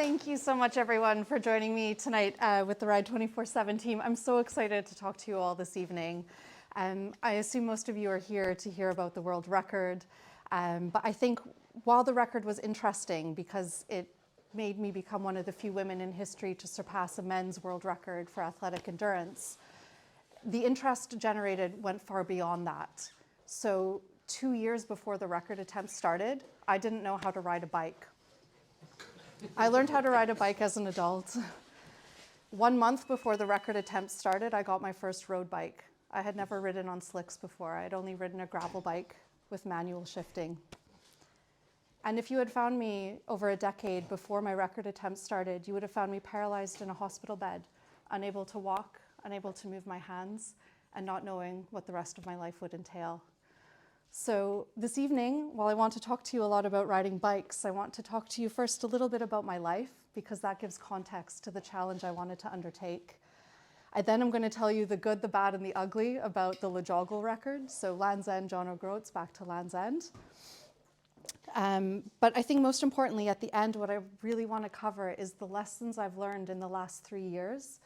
Thank you so much, everyone, for joining me tonight with the Ride 24/7 team. I'm so excited to talk to you all this evening. I assume most of you are here to hear about the world record, but I think while the record was interesting because it made me become one of the few women in history to surpass a men's world record for athletic endurance, the interest generated went far beyond that. So 2 years before the record attempt started, I didn't know how to ride a bike. I learned how to ride a bike as an adult. 1 month before the record attempt started, I got my first road bike. I had never ridden on slicks before. I had only ridden a gravel bike with manual shifting. And if you had found me over a decade before my record attempt started, you would have found me paralyzed in a hospital bed, unable to walk, unable to move my hands, and not knowing what the rest of my life would entail. So this evening, while I want to talk to you a lot about riding bikes, I want to talk to you first a little bit about my life, because that gives context to the challenge I wanted to undertake. I then am going to tell you the good, the bad, and the ugly about the LEJOGLE record, so Land's End, John O'Groats, back to Land's End. But I think most importantly, at the end, what I really want to cover is the lessons I've learned in the last 3 years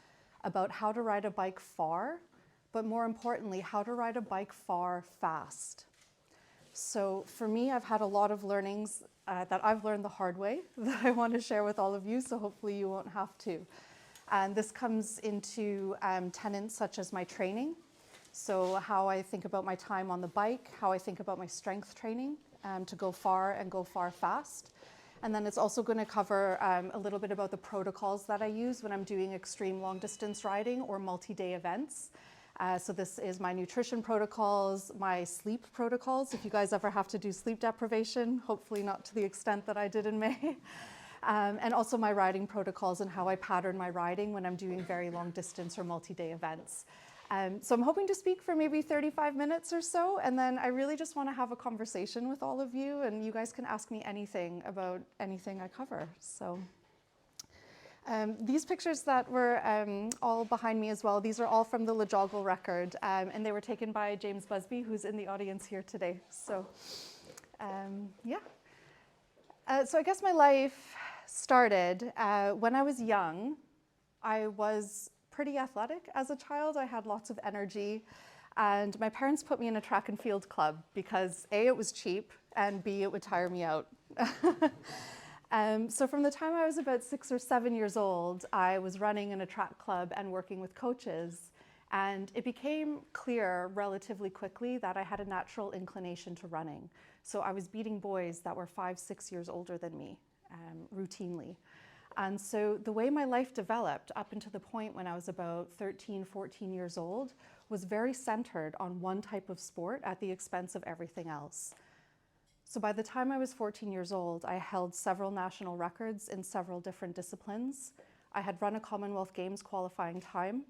about how to ride a bike far, but more importantly, how to ride a bike far fast. So for me, I've had a lot of learnings that I've learned the hard way that I want to share with all of you, so hopefully you won't have to. And this comes into tenets such as my training, so how I think about my time on the bike, how I think about my strength training to go far and go far fast. And then it's also going to cover a little bit about the protocols that I use when I'm doing extreme long distance riding or multi-day events. So this is my nutrition protocols, my sleep protocols, if you guys ever have to do sleep deprivation, hopefully not to the extent that I did in May. And also my riding protocols and how I pattern my riding when I'm doing very long distance or multi-day events. So I'm hoping to speak for maybe 35 minutes or so, and then I really just want to have a conversation with all of you, and you guys can ask me anything about anything I cover. So these pictures that were all behind me as well, these are all from the LEJOGLE record, and they were taken by James Busby, who's in the audience here today. So yeah. So I guess my life started when I was young. I was pretty athletic as a child. I had lots of energy, and my parents put me in a track and field club because A, it was cheap, and B, it would tire me out. So from the time I was about 6 or 7 years old, I was running in a track club and working with coaches, and it became clear relatively quickly that I had a natural inclination to running. So I was beating boys that were 5, 6 years older than me routinely. And so the way my life developed up until the point when I was about 13, 14 years old was very centered on one type of sport at the expense of everything else. So by the time I was 14 years old, I held several national records in several different disciplines. I had run a Commonwealth Games qualifying time,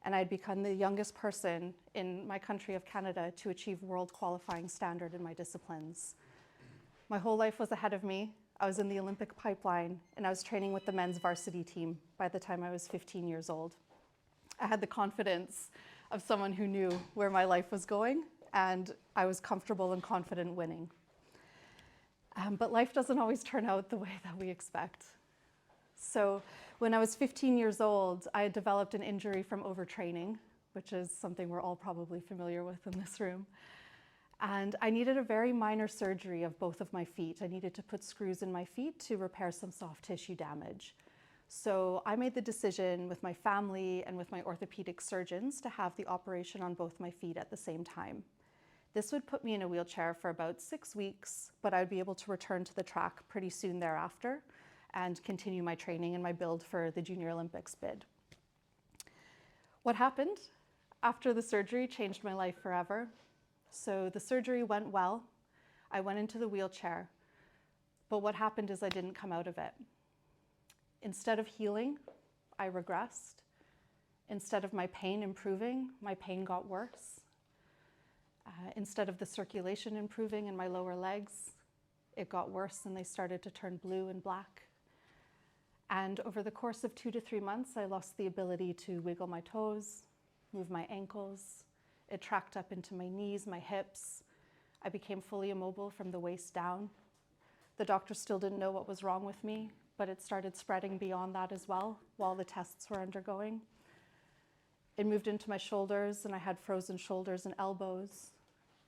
and I had become the youngest person in my country of Canada to achieve world qualifying standard in my disciplines. My whole life was ahead of me. I was in the Olympic pipeline, and I was training with the men's varsity team by the time I was 15 years old. I had the confidence of someone who knew where my life was going, and I was comfortable and confident winning. But life doesn't always turn out the way that we expect. So when I was 15 years old, I had developed an injury from overtraining, which is something we're all probably familiar with in this room. And I needed a very minor surgery of both of my feet. I needed to put screws in my feet to repair some soft tissue damage. So I made the decision with my family and with my orthopedic surgeons to have the operation on both my feet at the same time. This would put me in a wheelchair for about 6 weeks, but I would be able to return to the track pretty soon thereafter and continue my training and my build for the Junior Olympics bid. What happened after the surgery changed my life forever. So the surgery went well. I went into the wheelchair, but what happened is I didn't come out of it. Instead of healing, I regressed. Instead of my pain improving, my pain got worse. Instead of the circulation improving in my lower legs, it got worse and they started to turn blue and black. And over the course of 2 to 3 months, I lost the ability to wiggle my toes, move my ankles. It tracked up into my knees, my hips. I became fully immobile from the waist down. The doctor still didn't know what was wrong with me, but it started spreading beyond that as well while the tests were undergoing. It moved into my shoulders, and I had frozen shoulders and elbows.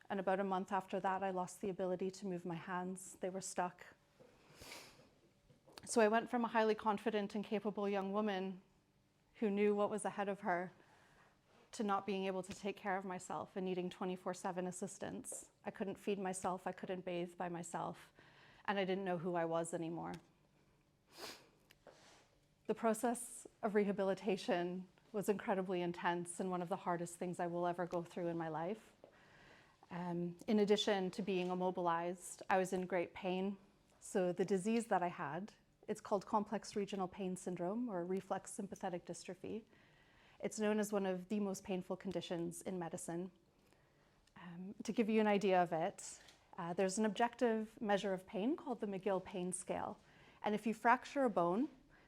And about a month after that, I lost the ability to move my hands. They were stuck. So I went from a highly confident and capable young woman who knew what was ahead of her to not being able to take care of myself and needing 24/7 assistance. I couldn't feed myself, I couldn't bathe by myself, and I didn't know who I was anymore. The process of rehabilitation was incredibly intense and one of the hardest things I will ever go through in my life. In addition to being immobilized, I was in great pain. So the disease that I had, it's called complex regional pain syndrome, or reflex sympathetic dystrophy. It's known as one of the most painful conditions in medicine. To give you an idea of it, there's an objective measure of pain called the McGill Pain Scale. And if you fracture a bone,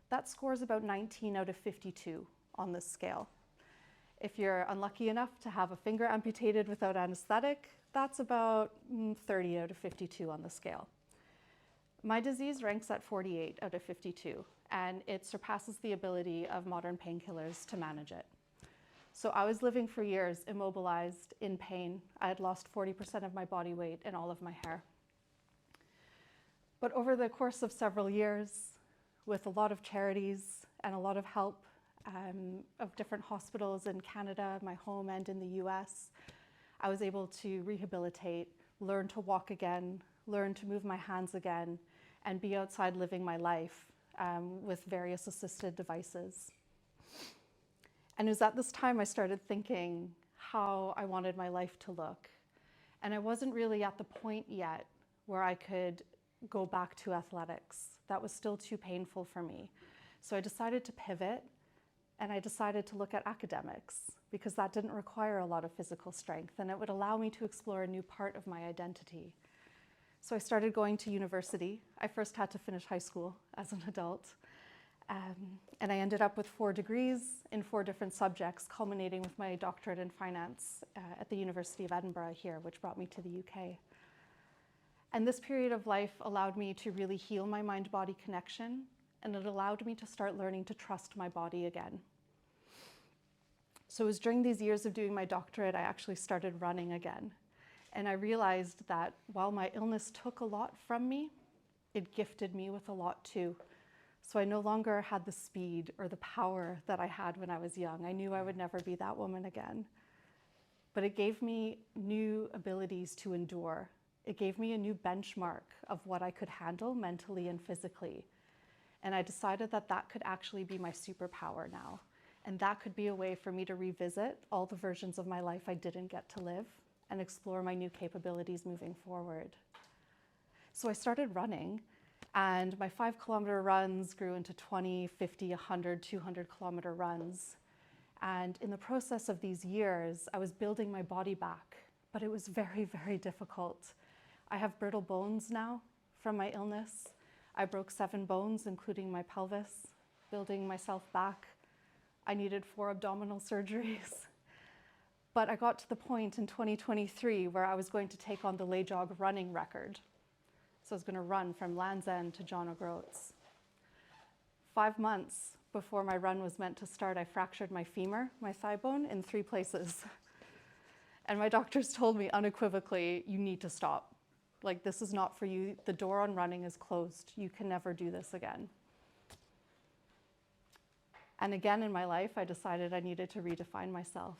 that scores about 19 out of 52 on this scale. If you're unlucky enough to have a finger amputated without anesthetic, that's about 30 out of 52 on the scale. My disease ranks at 48 out of 52, and it surpasses the ability of modern painkillers to manage it. So I was living for years immobilized, in pain. I had lost 40% of my body weight and all of my hair. But over the course of several years, with a lot of charities and a lot of help of different hospitals in Canada, my home, and in the US, I was able to rehabilitate, learn to walk again, learn to move my hands again, and be outside living my life with various assisted devices. And it was at this time I started thinking how I wanted my life to look. And I wasn't really at the point yet where I could go back to athletics. That was still too painful for me. So I decided to pivot, and I decided to look at academics because that didn't require a lot of physical strength, and it would allow me to explore a new part of my identity. So I started going to university. I first had to finish high school as an adult. And I ended up with 4 degrees in 4 different subjects, culminating with my doctorate in finance at the University of Edinburgh here, which brought me to the UK. And this period of life allowed me to really heal my mind-body connection, and it allowed me to start learning to trust my body again. So it was during these years of doing my doctorate, I actually started running again. And I realized that while my illness took a lot from me, it gifted me with a lot too. So I no longer had the speed or the power that I had when I was young. I knew I would never be that woman again. But it gave me new abilities to endure. It gave me a new benchmark of what I could handle mentally and physically. And I decided that that could actually be my superpower now. And that could be a way for me to revisit all the versions of my life I didn't get to live and explore my new capabilities moving forward. So I started running, and my 5-kilometer runs grew into 20, 50, 100, 200-kilometer runs. And in the process of these years, I was building my body back, but it was very, very difficult. I have brittle bones now from my illness. I broke 7 bones, including my pelvis, building myself back. I needed 4 abdominal surgeries. But I got to the point in 2023 where I was going to take on the LEJOGLE running record. So I was going to run from Land's End to John O'Groats. 5 months before my run was meant to start, I fractured my femur, my thigh bone, in 3 places. And my doctors told me unequivocally, you need to stop. Like, this is not for you. The door on running is closed. You can never do this again. And again in my life, I decided I needed to redefine myself.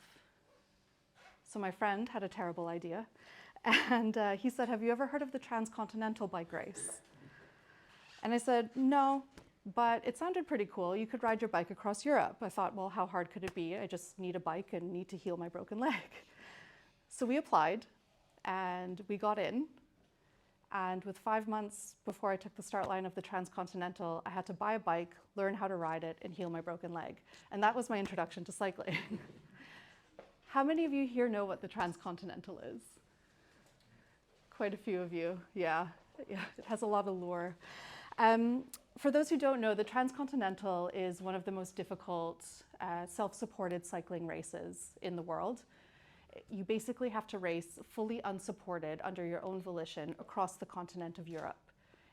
So my friend had a terrible idea. And he said, have you ever heard of the Transcontinental bike race? And I said, no, but it sounded pretty cool. You could ride your bike across Europe. I thought, well, how hard could it be? I just need a bike and need to heal my broken leg. So we applied, and we got in. And with 5 months before I took the start line of the Transcontinental, I had to buy a bike, learn how to ride it, and heal my broken leg. And that was my introduction to cycling. How many of you here know what the Transcontinental is? Quite a few of you, yeah. It has a lot of lore. For those who don't know, the Transcontinental is one of the most difficult self-supported cycling races in the world. You basically have to race fully unsupported under your own volition across the continent of Europe.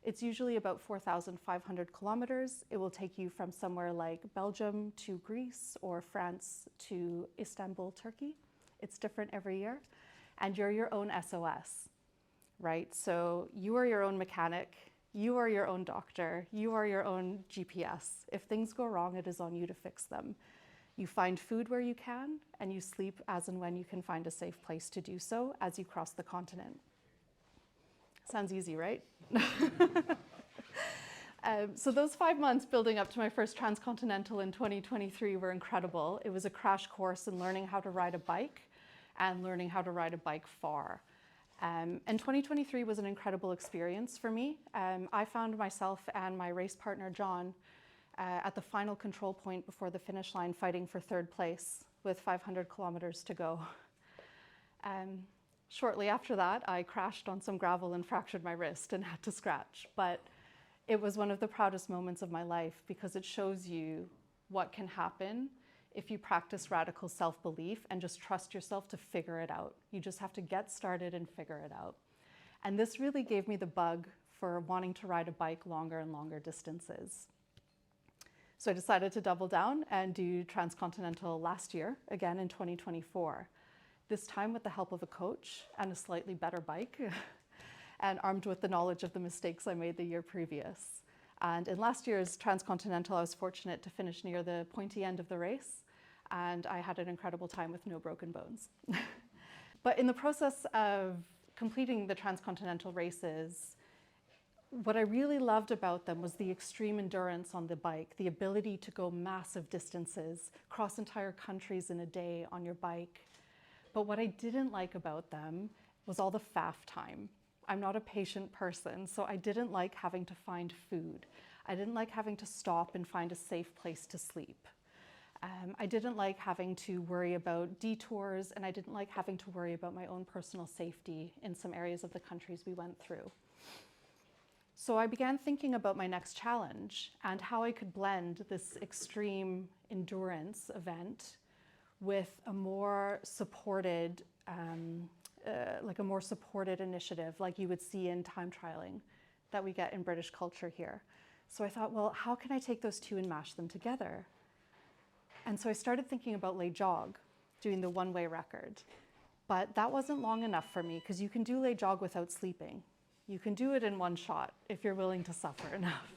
It's usually about 4,500 kilometers. It will take you from somewhere like Belgium to Greece or France to Istanbul, Turkey. It's different every year. And you're your own SOS, right? So you are your own mechanic, you are your own doctor, you are your own GPS. If things go wrong, it is on you to fix them. You find food where you can, and you sleep as and when you can find a safe place to do so as you cross the continent. Sounds easy, right? So those 5 months building up to my first transcontinental in 2023 were incredible. It was a crash course in learning how to ride a bike and learning how to ride a bike far. And 2023 was an incredible experience for me. I found myself and my race partner, John, at the final control point before the finish line fighting for third place with 500 kilometers to go. Shortly after that, I crashed on some gravel and fractured my wrist and had to scratch. But it was one of the proudest moments of my life because it shows you what can happen if you practice radical self-belief and just trust yourself to figure it out. You just have to get started and figure it out. And this really gave me the bug for wanting to ride a bike longer and longer distances. So I decided to double down and do transcontinental last year, again in 2024. This time with the help of a coach and a slightly better bike and armed with the knowledge of the mistakes I made the year previous. And in last year's transcontinental, I was fortunate to finish near the pointy end of the race, and I had an incredible time with no broken bones. But in the process of completing the transcontinental races, what I really loved about them was the extreme endurance on the bike, the ability to go massive distances, cross entire countries in a day on your bike. But what I didn't like about them was all the faff time. I'm not a patient person, so I didn't like having to find food. I didn't like having to stop and find a safe place to sleep. I didn't like having to worry about detours, and I didn't like having to worry about my own personal safety in some areas of the countries we went through. So I began thinking about my next challenge and how I could blend this extreme endurance event with a more supported, initiative like you would see in time trialing that we get in British culture here. So I thought, well, how can I take those two and mash them together? And so I started thinking about LEJOGLE, doing the one-way record. But that wasn't long enough for me because you can do LEJOGLE without sleeping. You can do it in one shot if you're willing to suffer enough.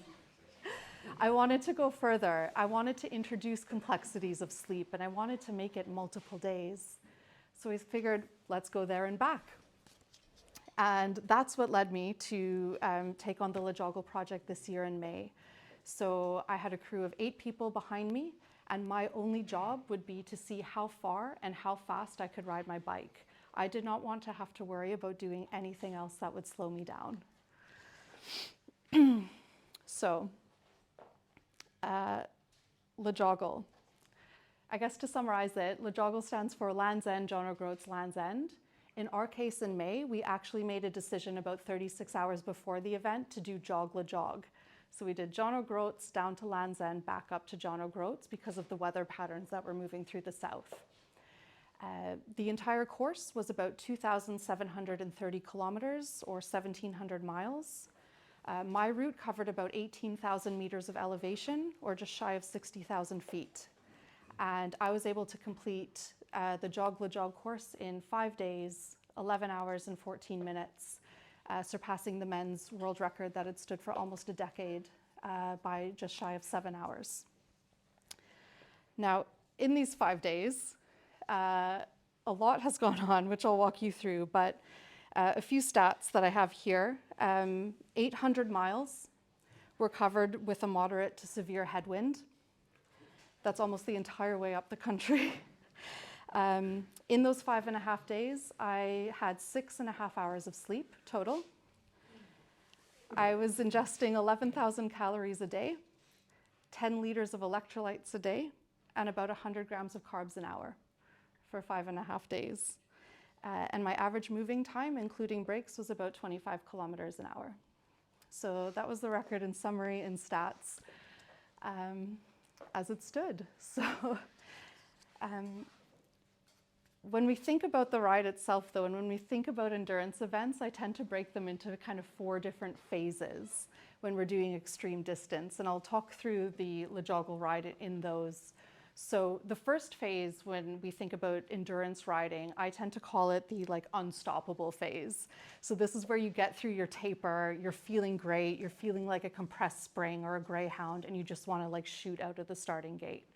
I wanted to go further. I wanted to introduce complexities of sleep, and I wanted to make it multiple days. So I figured, let's go there and back. And that's what led me to take on the LEJOGLE project this year in May. So I had a crew of 8 people behind me, and my only job would be to see how far and how fast I could ride my bike. I did not want to have to worry about doing anything else that would slow me down. So, LEJOGLE. I guess to summarize it, LEJOGLE stands for Land's End, John O'Groats Land's End. In our case in May, we actually made a decision about 36 hours before the event to do LEJOGLE. So we did John O'Groats down to Land's End, back up to John O'Groats because of the weather patterns that were moving through the south. The entire course was about 2,730 kilometers or 1,700 miles. My route covered about 18,000 meters of elevation or just shy of 60,000 feet. And I was able to complete the LEJOGLE course in 5 days, 11 hours and 14 minutes, surpassing the men's world record that had stood for almost a decade by just shy of 7 hours. Now, in these 5 days, a lot has gone on, which I'll walk you through, but a few stats that I have here. 800 miles were covered with a moderate to severe headwind. That's almost the entire way up the country. In those 5.5 days, I had 6.5 hours of sleep total. I was ingesting 11,000 calories a day, 10 liters of electrolytes a day, and about 100 grams of carbs an hour for 5.5 days. And my average moving time, including breaks, was about 25 kilometers an hour. So that was the record in summary in stats as it stood. So When we think about the ride itself though, and when we think about endurance events, I tend to break them into kind of 4 different phases when we're doing extreme distance. And I'll talk through the LEJOGLE ride in those. So the first phase, when we think about endurance riding, I tend to call it the like unstoppable phase. So this is where you get through your taper, you're feeling great, you're feeling like a compressed spring or a greyhound, and you just want to like shoot out of the starting gate.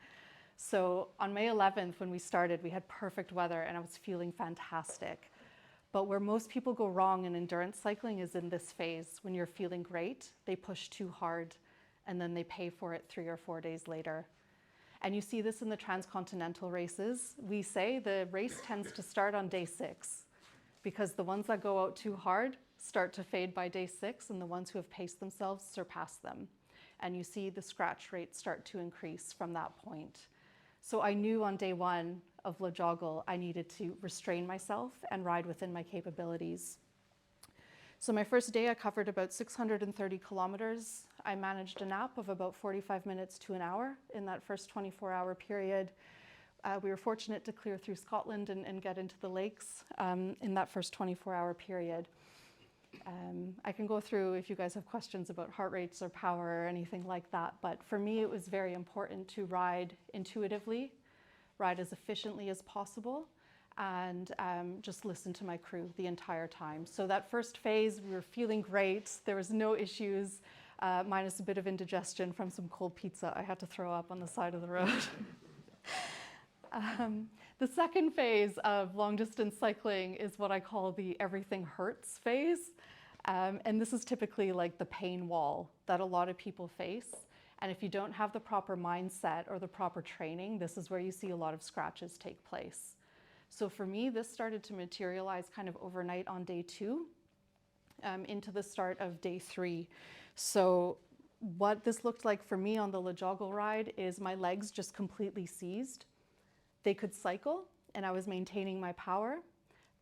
So on May 11th, when we started, we had perfect weather and I was feeling fantastic. But where most people go wrong in endurance cycling is in this phase. When you're feeling great, they push too hard and then they pay for it 3 or 4 days later. And you see this in the transcontinental races. We say the race tends to start on day 6 because the ones that go out too hard start to fade by day 6 and the ones who have paced themselves surpass them. And you see the scratch rate start to increase from that point. So I knew on day 1 of LEJOGLE, I needed to restrain myself and ride within my capabilities. So my first day, I covered about 630 kilometers. I managed a nap of about 45 minutes to an hour in that first 24-hour period. We were fortunate to clear through Scotland and get into the lakes in that first 24-hour period. I can go through if you guys have questions about heart rates or power or anything like that, but for me it was very important to ride intuitively, ride as efficiently as possible, and just listen to my crew the entire time. So that first phase, we were feeling great, there was no issues, minus a bit of indigestion from some cold pizza I had to throw up on the side of the road. The second phase of long distance cycling is what I call the everything hurts phase. And this is typically like the pain wall that a lot of people face. And if you don't have the proper mindset or the proper training, this is where you see a lot of scratches take place. So for me, this started to materialize kind of overnight on day 2 into the start of day 3. So what this looked like for me on the LEJOGLE ride is my legs just completely seized. They could cycle and I was maintaining my power.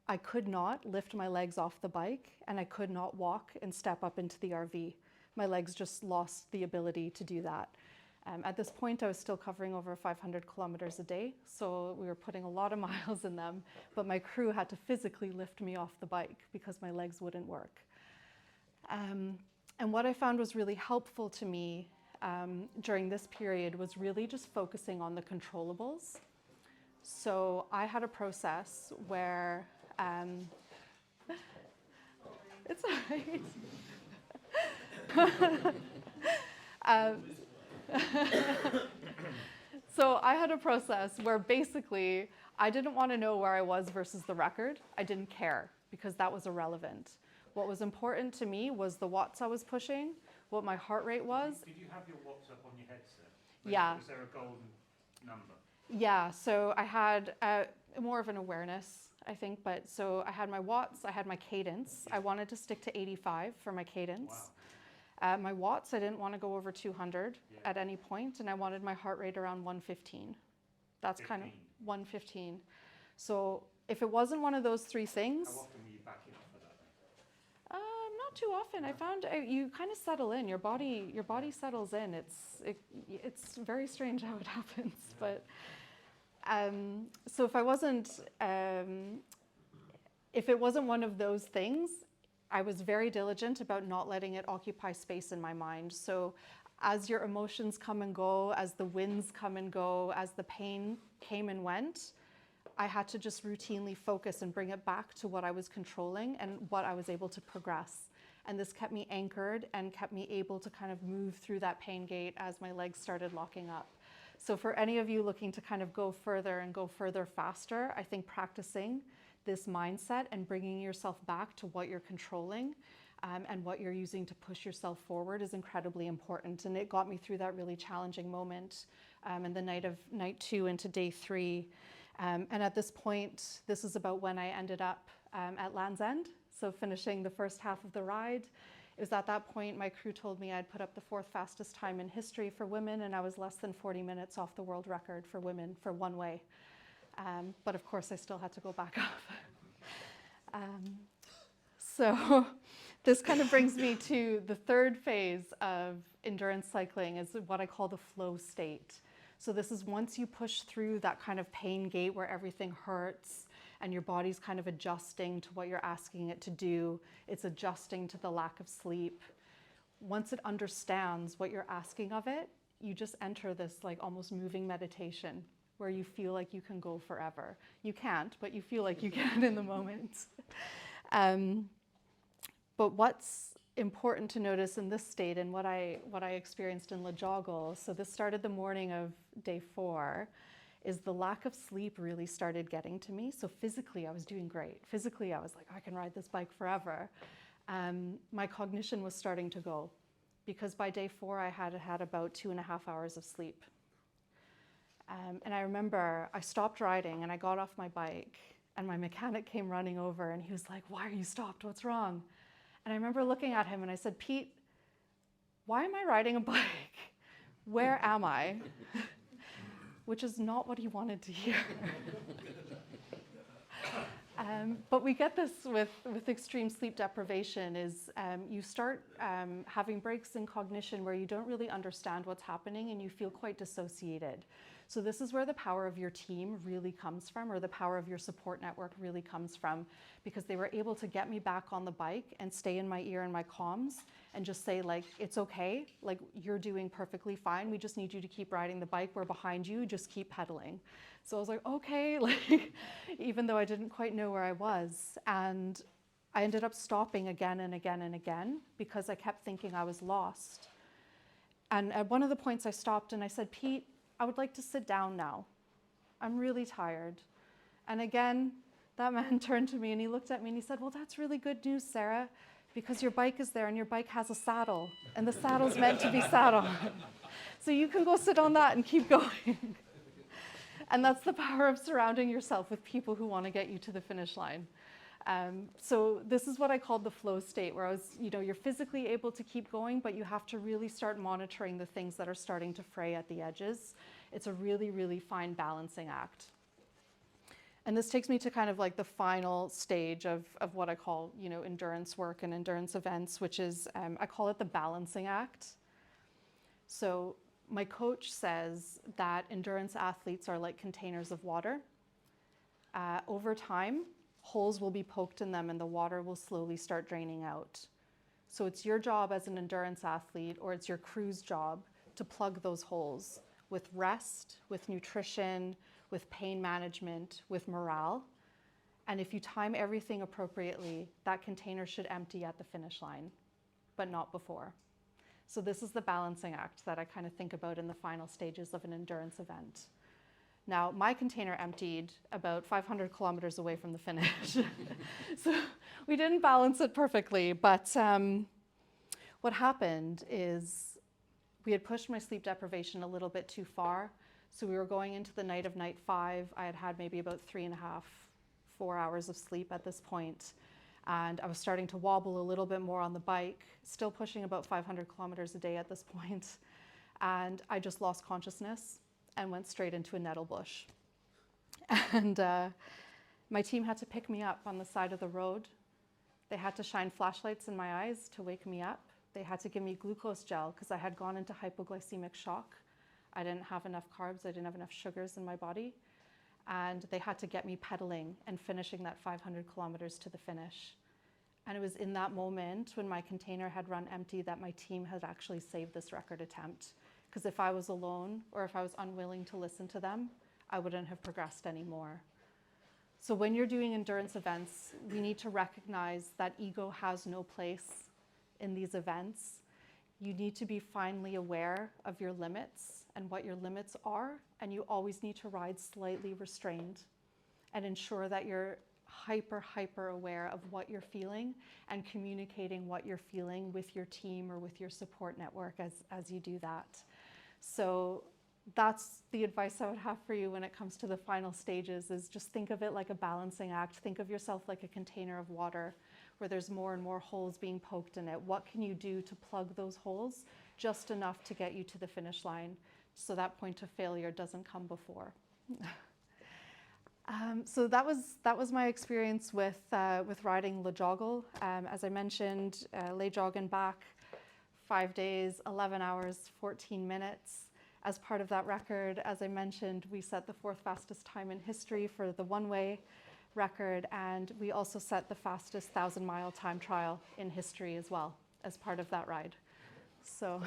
I could not lift my legs off the bike and I could not walk and step up into the RV. My legs just lost the ability to do that. At this point, I was still covering over 500 kilometers a day, so we were putting a lot of miles in them, but my crew had to physically lift me off the bike because my legs wouldn't work. And what I found was really helpful to me during this period was really just focusing on the controllables. So I had a process where, it's all right. So I had a process where basically I didn't want to know where I was versus the record. I didn't care because that was irrelevant. What was important to me was the watts I was pushing, what my heart rate was. Did you have your watts up on your headset? Yeah. Was there a golden number? Yeah, so I had more of an awareness, I think, but so I had my watts, I had my cadence. I wanted to stick to 85 for my cadence. Wow. My watts, I didn't want to go over 200 at any point, and I wanted my heart rate around 115. That's 15. kind of 115. So if it wasn't one of those 3 things... How often were you backing off for that then? Not too often. I found you kind of settle in. Your body settles in. It's very strange how it happens. But so if it wasn't one of those things, I was very diligent about not letting it occupy space in my mind. So as your emotions come and go, as the wins come and go, as the pain came and went, I had to just routinely focus and bring it back to what I was controlling and what I was able to progress. And this kept me anchored and kept me able to kind of move through that pain gate as my legs started locking up. So for any of you looking to kind of go further and go further faster, I think practicing this mindset and bringing yourself back to what you're controlling and what you're using to push yourself forward is incredibly important. And it got me through that really challenging moment in the night 2 into day 3. And at this point, this is about when I ended up at Land's End, so finishing the first half of the ride. It was at that point my crew told me I'd put up the 4th fastest time in history for women, and I was less than 40 minutes off the world record for women for one way. But of course, I still had to go back up. So this kind of brings me to the 3rd phase of endurance cycling, is what I call the flow state. So this is once you push through that kind of pain gate where everything hurts and your body's kind of adjusting to what you're asking it to do. It's adjusting to the lack of sleep. Once it understands what you're asking of it, you just enter this like almost moving meditation where you feel like you can go forever. You can't, but you feel like you can in the moment. But what's important to notice in this state and what I experienced in LEJOGLE, so this started the morning of day 4, is the lack of sleep really started getting to me. So physically I was doing great. Physically I was like, I can ride this bike forever. My cognition was starting to go because by day 4 I had about 2.5 hours of sleep. And I remember I stopped riding and I got off my bike and my mechanic came running over and he was like, why are you stopped? What's wrong? And I remember looking at him and I said, Pete, why am I riding a bike? Where am I? Which is not what he wanted to hear. But we get this with extreme sleep deprivation is you start having breaks in cognition where you don't really understand what's happening and you feel quite dissociated. So this is where the power of your team really comes from, or the power of your support network really comes from, because they were able to get me back on the bike and stay in my ear and my comms and just say like, it's okay, like you're doing perfectly fine. We just need you to keep riding the bike. We're behind you, just keep pedaling. So I was like, okay, like, even though I didn't quite know where I was. And I ended up stopping again and again and again because I kept thinking I was lost. And at one of the points I stopped and I said, Pete, I would like to sit down now. I'm really tired. And again, that man turned to me and he looked at me and he said, well, that's really good news, Sarah, because your bike is there and your bike has a saddle and the saddle's meant to be sat on. So you can go sit on that and keep going. And that's the power of surrounding yourself with people who want to get you to the finish line. So this is what I called the flow state, where I was, you're physically able to keep going, but you have to really start monitoring the things that are starting to fray at the edges. It's a really, really fine balancing act. And this takes me to kind of like the final stage of what I call, endurance work and endurance events, which is, I call it the balancing act. So my coach says that endurance athletes are like containers of water. Over time, holes will be poked in them and the water will slowly start draining out. So it's your job as an endurance athlete, or it's your crew's job, to plug those holes with rest, with nutrition, with pain management, with morale. And if you time everything appropriately, that container should empty at the finish line, but not before. So this is the balancing act that I kind of think about in the final stages of an endurance event. Now, my container emptied about 500 kilometers away from the finish. So we didn't balance it perfectly, but what happened is we had pushed my sleep deprivation a little bit too far. So we were going into the night of night 5. I had maybe about 3.5, 4 hours of sleep at this point. And I was starting to wobble a little bit more on the bike, still pushing about 500 kilometers a day at this point. And I just lost consciousness and went straight into a nettle bush. And my team had to pick me up on the side of the road. They had to shine flashlights in my eyes to wake me up. They had to give me glucose gel because I had gone into hypoglycemic shock. I didn't have enough carbs, I didn't have enough sugars in my body. And they had to get me pedaling and finishing that 500 kilometers to the finish. And it was in that moment when my container had run empty that my team had actually saved this record attempt. Because if I was alone or if I was unwilling to listen to them, I wouldn't have progressed anymore. So when you're doing endurance events, we need to recognize that ego has no place in these events. You need to be finely aware of your limits and what your limits are, and you always need to ride slightly restrained and ensure that you're hyper aware of what you're feeling and communicating what you're feeling with your team or with your support network as you do that. So that's the advice I would have for you when it comes to the final stages, is just think of it like a balancing act. Think of yourself like a container of water where there's more and more holes being poked in it. What can you do to plug those holes just enough to get you to the finish line so that point of failure doesn't come before? So that was my experience with riding LEJOGLE. As I mentioned, LEJOGLE and back, 5 days, 11 hours, 14 minutes. As part of that record, as I mentioned, we set the 4th fastest time in history for the one-way record, and we also set the fastest 1,000-mile time trial in history as well as part of that ride. So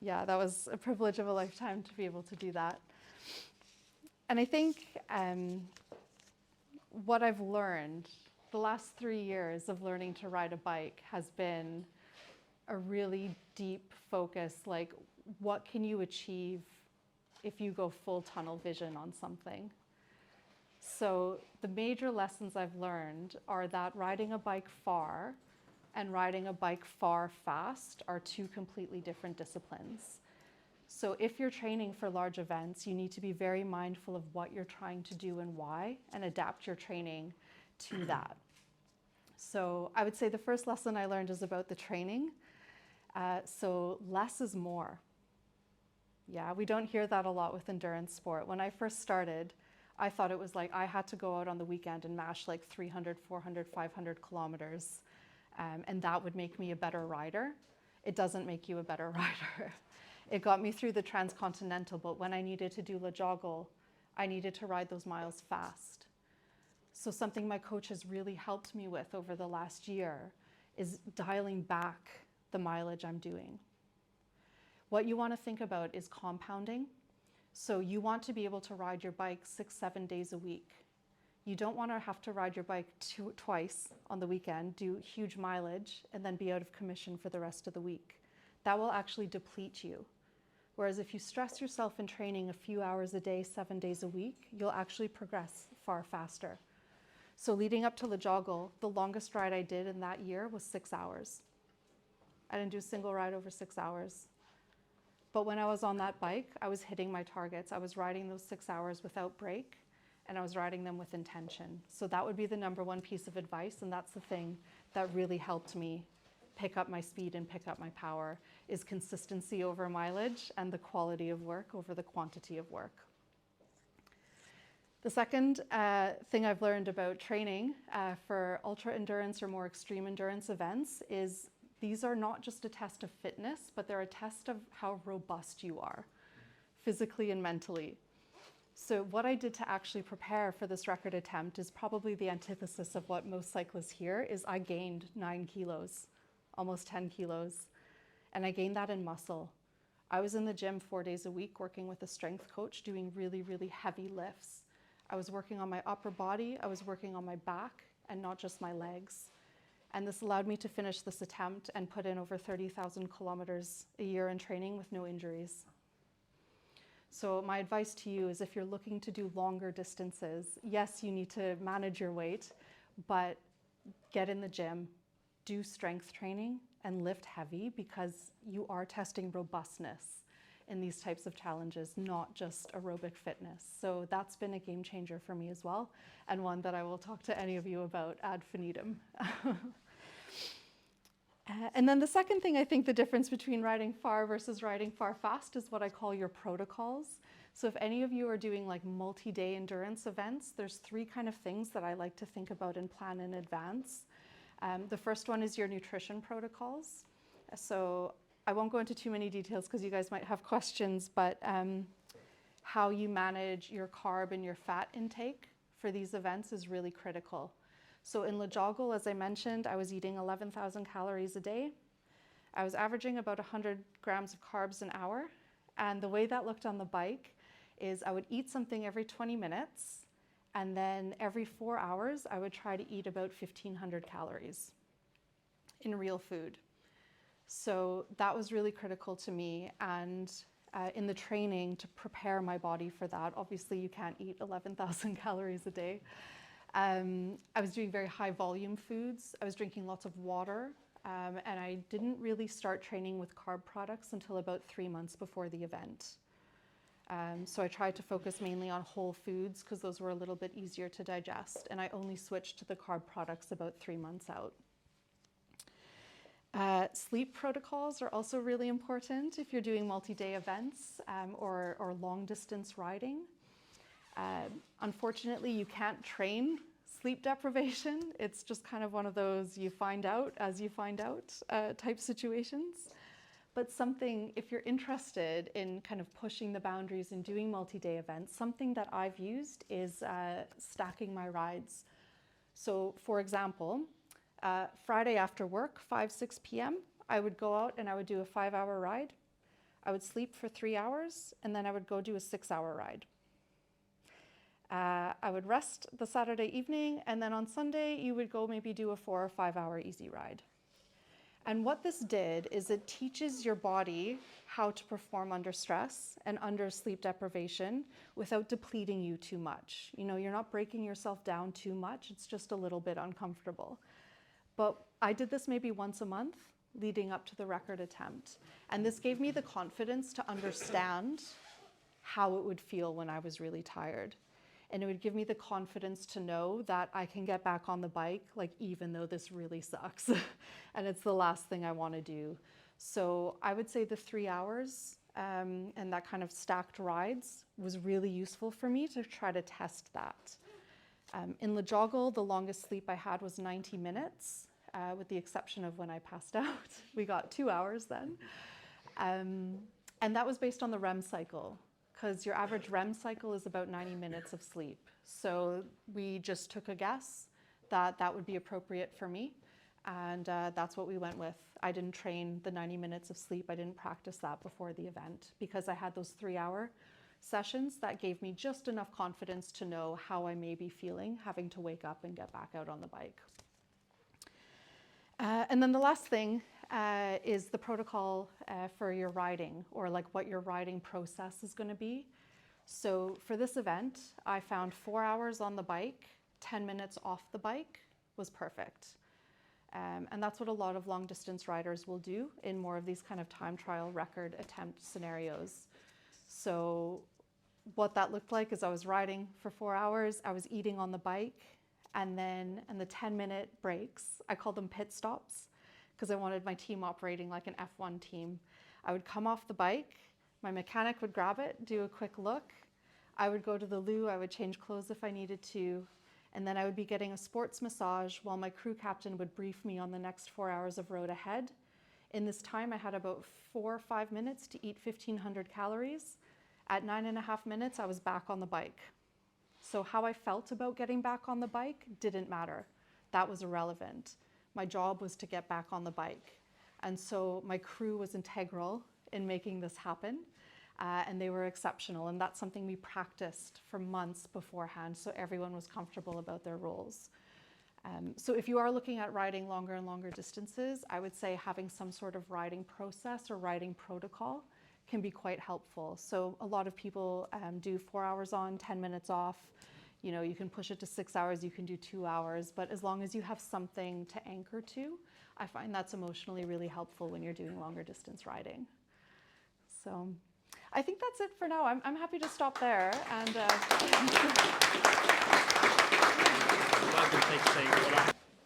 yeah, that was a privilege of a lifetime to be able to do that. And I think what I've learned, the last 3 years of learning to ride a bike has been a really deep focus, like what can you achieve if you go full tunnel vision on something? So the major lessons I've learned are that riding a bike far and riding a bike far fast are 2 completely different disciplines. So if you're training for large events, you need to be very mindful of what you're trying to do and why, and adapt your training to that. So I would say the first lesson I learned is about the training. So less is more. Yeah, we don't hear that a lot with endurance sport. When I first started, I thought it was like I had to go out on the weekend and mash like 300, 400, 500 kilometers, and that would make me a better rider. It doesn't make you a better rider. It got me through the transcontinental, but when I needed to do LEJOGLE, I needed to ride those miles fast. So something my coach has really helped me with over the last year is dialing back the mileage I'm doing. What you want to think about is compounding. So you want to be able to ride your bike 6-7 days a week. You don't want to have to ride your bike twice on the weekend, do huge mileage, and then be out of commission for the rest of the week. That will actually deplete you. Whereas if you stress yourself in training a few hours a day, 7 days a week, you'll actually progress far faster. So leading up to LEJOGLE, the longest ride I did in that year was 6 hours. I didn't do a single ride over 6 hours. But when I was on that bike, I was hitting my targets. I was riding those 6 hours without break, and I was riding them with intention. So that would be the #1 piece of advice, and that's the thing that really helped me pick up my speed and pick up my power, is consistency over mileage and the quality of work over the quantity of work. The second thing I've learned about training for ultra endurance or more extreme endurance events is these are not just a test of fitness, but they're a test of how robust you are, physically and mentally. So what I did to actually prepare for this record attempt is probably the antithesis of what most cyclists hear, is I gained 9 kilos, almost 10 kilos, and I gained that in muscle. I was in the gym 4 days a week working with a strength coach doing really, really heavy lifts. I was working on my upper body, I was working on my back, and not just my legs. And this allowed me to finish this attempt and put in over 30,000 kilometers a year in training with no injuries. So my advice to you is if you're looking to do longer distances, yes, you need to manage your weight, but get in the gym, do strength training, and lift heavy, because you are testing robustness in these types of challenges, not just aerobic fitness. So that's been a game changer for me as well, and one that I will talk to any of you about ad infinitum. And then the second thing, I think the difference between riding far versus riding far fast is what I call your protocols. So if any of you are doing like multi-day endurance events, there's 3 kind of things that I like to think about and plan in advance. The first one is your nutrition protocols. So I won't go into too many details because you guys might have questions, but how you manage your carb and your fat intake for these events is really critical. So in LEJOGLE, as I mentioned, I was eating 11,000 calories a day. I was averaging about 100 grams of carbs an hour. And the way that looked on the bike is I would eat something every 20 minutes, and then every 4 hours, I would try to eat about 1,500 calories in real food. So that was really critical to me, and in the training to prepare my body for that. Obviously, you can't eat 11,000 calories a day. I was doing very high volume foods. I was drinking lots of water, and I didn't really start training with carb products until about 3 months before the event. So I tried to focus mainly on whole foods because those were a little bit easier to digest, and I only switched to the carb products about 3 months out. Sleep protocols are also really important if you're doing multi-day events or long distance riding. Unfortunately, you can't train sleep deprivation. It's just kind of one of those you find out as you find out type situations. But something, if you're interested in kind of pushing the boundaries and doing multi-day events, something that I've used is stacking my rides. So for example, Friday after work, 5-6 p.m., I would go out and I would do a 5-hour ride. I would sleep for 3 hours, and then I would go do a 6-hour ride. I would rest the Saturday evening, and then on Sunday, you would go maybe do a 4 or 5-hour easy ride. And what this did is it teaches your body how to perform under stress and under sleep deprivation without depleting you too much. You know, you're not breaking yourself down too much, it's just a little bit uncomfortable. But I did this maybe once a month leading up to the record attempt. And this gave me the confidence to understand how it would feel when I was really tired. And it would give me the confidence to know that I can get back on the bike, like even though this really sucks and it's the last thing I want to do. So I would say the 3 hours and that kind of stacked rides was really useful for me to try to test that. In LEJOGLE, the longest sleep I had was 90 minutes, with the exception of when I passed out. We got 2 hours then. And that was based on the REM cycle, because your average REM cycle is about 90 minutes of sleep. So we just took a guess that that would be appropriate for me, and that's what we went with. I didn't train the 90 minutes of sleep. I didn't practice that before the event because I had those 3-hour sessions that gave me just enough confidence to know how I may be feeling having to wake up and get back out on the bike. And then the last thing is the protocol for your riding, or like what your riding process is going to be. So for this event, I found 4 hours on the bike, 10 minutes off the bike was perfect. And that's what a lot of long distance riders will do in more of these kind of time trial record attempt scenarios. So what that looked like is I was riding for 4 hours, I was eating on the bike, and then in the 10-minute breaks, I called them pit stops because I wanted my team operating like an F1 team. I would come off the bike, my mechanic would grab it, do a quick look. I would go to the loo, I would change clothes if I needed to, and then I would be getting a sports massage while my crew captain would brief me on the next 4 hours of road ahead. In this time, I had about 4 or 5 minutes to eat 1,500 calories. At 9.5 minutes, I was back on the bike. So how I felt about getting back on the bike didn't matter. That was irrelevant. My job was to get back on the bike. And so my crew was integral in making this happen, and they were exceptional. And that's something we practiced for months beforehand, so everyone was comfortable about their roles. So if you are looking at riding longer and longer distances, I would say having some sort of riding process or riding protocol can be quite helpful. So a lot of people do 4 hours on, 10 minutes off. You know, you can push it to 6 hours, you can do 2 hours, but as long as you have something to anchor to, I find that's emotionally really helpful when you're doing longer distance riding. So I think that's it for now. I'm happy to stop there. And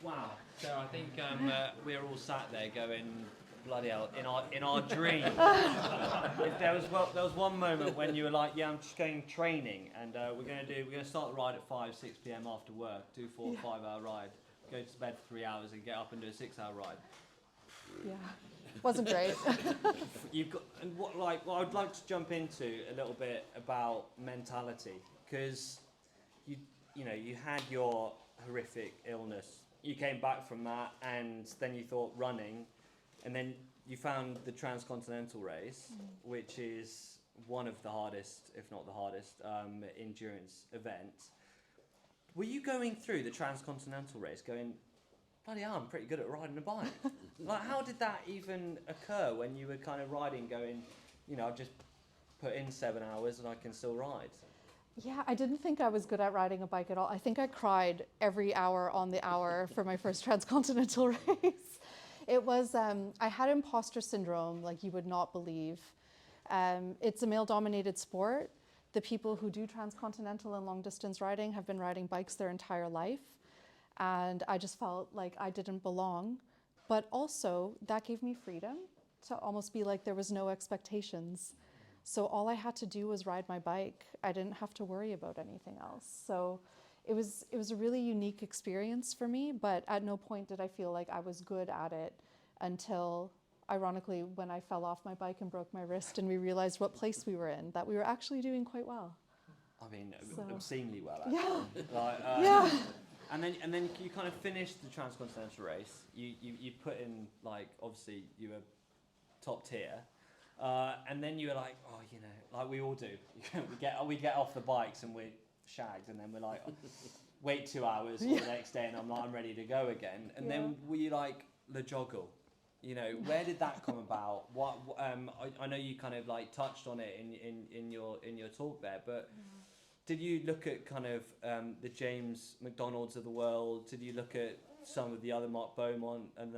wow. So I think we're all sat there going, bloody hell, in our dreams. If there was one moment when you were like, yeah, I'm just going training, and we're gonna start the ride at 5-6 p.m. after work, do 4 or 5 hour ride, go to bed for 3 hours, and get up and do a 6-hour ride. yeah, wasn't great. You've got, and what I'd like to jump into a little bit about mentality, because you know you had your horrific illness, you came back from that, and then you thought running. And then you found the transcontinental race, which is one of the hardest, if not the hardest, endurance events. Were you going through the transcontinental race going, bloody hell, I'm pretty good at riding a bike? Like, how did that even occur when you were kind of riding going, you know, I've just put in 7 hours and I can still ride? Yeah, I didn't think I was good at riding a bike at all. I think I cried every hour on the hour for my first transcontinental race. It was, I had imposter syndrome like you would not believe. It's a male-dominated sport. The people who do transcontinental and long distance riding have been riding bikes their entire life. And I just felt like I didn't belong. But also, that gave me freedom to almost be like there was no expectations. So all I had to do was ride my bike. I didn't have to worry about anything else. So it was a really unique experience for me, but at no point did I feel like I was good at it until ironically, when I fell off my bike and broke my wrist and we realized what place we were in, that we were actually doing quite well. I mean, So- obscenely well, Yeah. actually. Like, Yeah. And then you kind of finished the transcontinental race. You put in, like, obviously you were top tier, and then you were like, oh, you know, like we all do. we get off the bikes and we're shagged, and then we're like, wait 2 hours for the next day, and I'm ready to go again. And then were you like LEJOGLE? You know, where did that come about? What I know you kind of like touched on it in your talk there, but. Did you look at kind of the James McDonalds of the world? Did you look at some of the other Mark Beaumont, and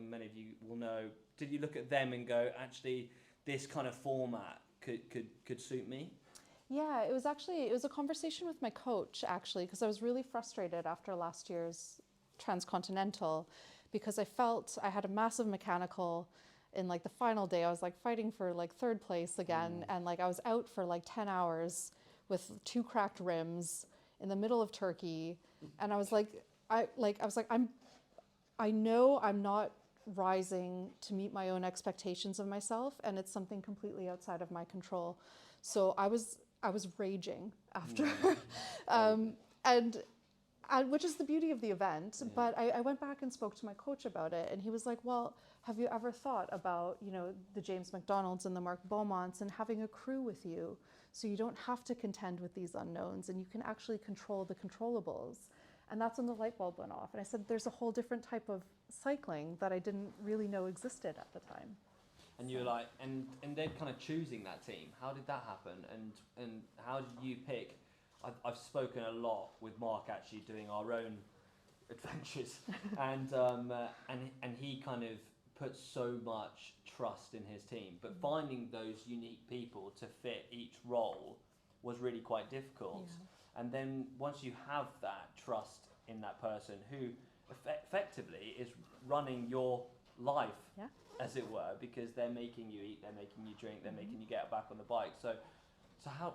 many of you will know? Did you look at them and go, actually, this kind of format could suit me? Yeah, it was a conversation with my coach, actually, because I was really frustrated after last year's transcontinental, because I felt I had a massive mechanical. In like the final day, I was like fighting for like third place again, and like I was out for like 10 hours with 2 cracked rims in the middle of Turkey, and I was like, I know I'm not rising to meet my own expectations of myself, and it's something completely outside of my control. So I was raging after, and which is the beauty of the event. Yeah. But I went back and spoke to my coach about it, and he was like, well, have you ever thought about, you know, the James McDonalds and the Mark Beaumonts and having a crew with you, so you don't have to contend with these unknowns and you can actually control the controllables? And that's when the light bulb went off. And I said, there's a whole different type of cycling that I didn't really know existed at the time. And you were like, and then kind of choosing that team, how did that happen? And how did you pick? I've spoken a lot with Mark, actually, doing our own adventures, and he kind of puts so much trust in his team, but finding those unique people to fit each role was really quite difficult. Yeah. And then once you have that trust in that person who effectively is running your life, as it were, because they're making you eat, they're making you drink, they're making you get back on the bike. So how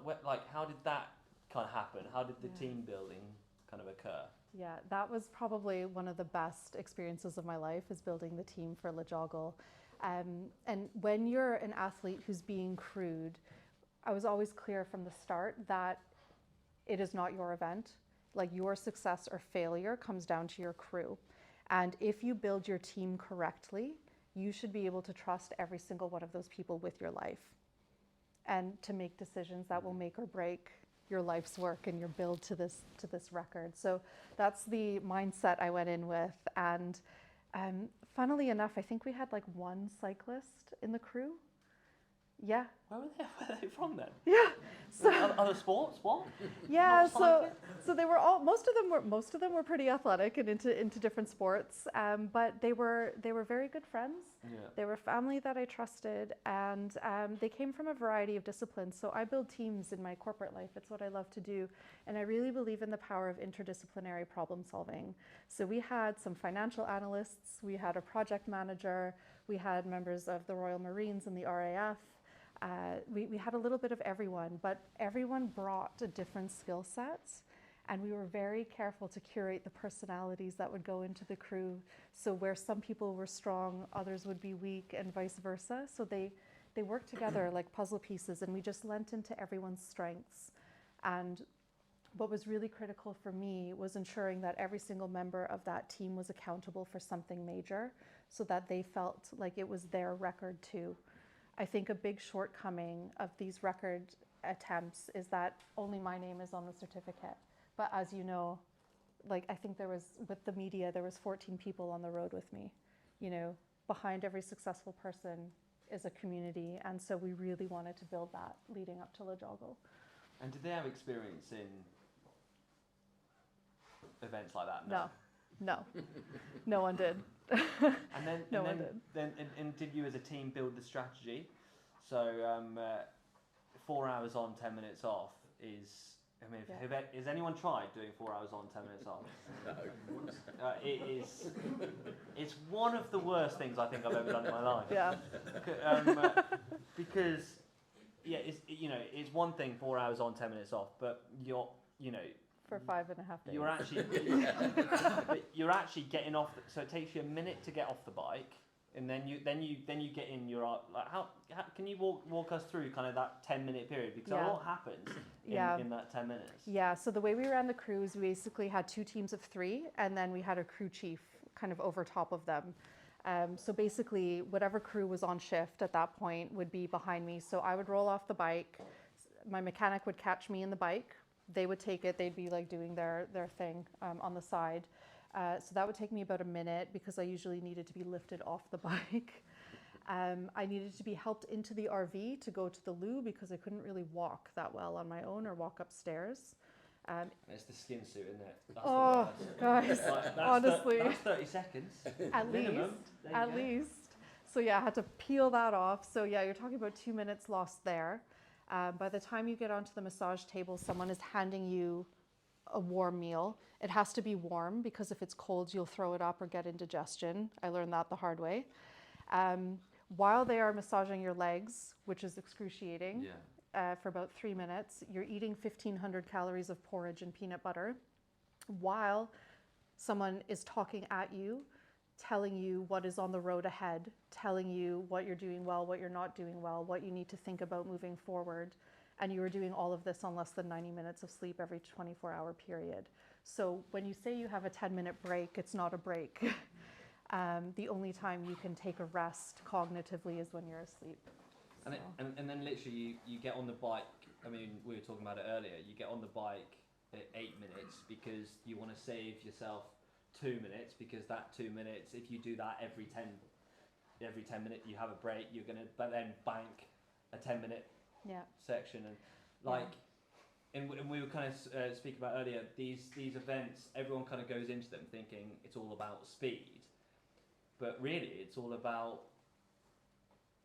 did that kind of happen? How did the team building kind of occur? Yeah, that was probably one of the best experiences of my life, is building the team for LEJOGLE. And when you're an athlete who's being crewed, I was always clear from the start that it is not your event. Like, your success or failure comes down to your crew. And if you build your team correctly, you should be able to trust every single one of those people with your life, and to make decisions that will make or break your life's work and your build to this record. So that's the mindset I went in with. And funnily enough, I think we had like 1 cyclist in the crew. Yeah. Where were they from then? Yeah. So other sports? What? Yeah. So they were all. Most of them were pretty athletic and into different sports. But they were very good friends. Yeah. They were family that I trusted, and they came from a variety of disciplines. So I build teams in my corporate life. It's what I love to do, and I really believe in the power of interdisciplinary problem solving. So we had some financial analysts. We had a project manager. We had members of the Royal Marines and the RAF. We had a little bit of everyone, but everyone brought a different skill set, and we were very careful to curate the personalities that would go into the crew. So where some people were strong, others would be weak, and vice versa. So they worked together like puzzle pieces, and we just lent into everyone's strengths. And what was really critical for me was ensuring that every single member of that team was accountable for something major, so that they felt like it was their record too. I think a big shortcoming of these record attempts is that only my name is on the certificate. But as you know, like, I think with the media, there was 14 people on the road with me. You know, behind every successful person is a community. And so we really wanted to build that leading up to LEJOGLE. And did they have experience in events like that? No, no one did. And did you as a team build the strategy? So 4 hours on, 10 minutes off is, I mean, has anyone tried doing 4 hours on, 10 minutes off? No. It's one of the worst things I think I've ever done in my life. Yeah. Because, it's one thing 4 hours on, 10 minutes off, but for 5.5 days. You're actually getting off. So it takes you a minute to get off the bike, and then you get in your like how can you walk us through kind of that 10-minute period, because a lot happens in that 10 minutes. Yeah, so the way we ran the crews, we basically had 2 teams of 3, and then we had a crew chief kind of over top of them. So basically, whatever crew was on shift at that point would be behind me. So I would roll off the bike, my mechanic would catch me in the bike, they would take it, they'd be like doing their thing on the side. So that would take me about a minute because I usually needed to be lifted off the bike. I needed to be helped into the RV to go to the loo because I couldn't really walk that well on my own or walk upstairs. It's the skin suit, isn't it? That's Oh, guys, honestly. That's 30 seconds. At least. So yeah, I had to peel that off. So yeah, you're talking about 2 minutes lost there. By the time you get onto the massage table, someone is handing you a warm meal. It has to be warm because if it's cold, you'll throw it up or get indigestion. I learned that the hard way. While they are massaging your legs, which is excruciating, for about 3 minutes, you're eating 1,500 calories of porridge and peanut butter while someone is talking at you, telling you what is on the road ahead, telling you what you're doing well, what you're not doing well, what you need to think about moving forward. And you are doing all of this on less than 90 minutes of sleep every 24-hour period. So when you say you have a 10-minute break, it's not a break. The only time you can take a rest cognitively is when you're asleep. And then literally you get on the bike. I mean, we were talking about it earlier. You get on the bike at 8 minutes because you want to save yourself 2 minutes, because that 2 minutes, if you do that every 10 minutes, you have a break. You're gonna then bank a 10-minute section, and and we were kind of speaking about earlier. These events, everyone kind of goes into them thinking it's all about speed, but really it's all about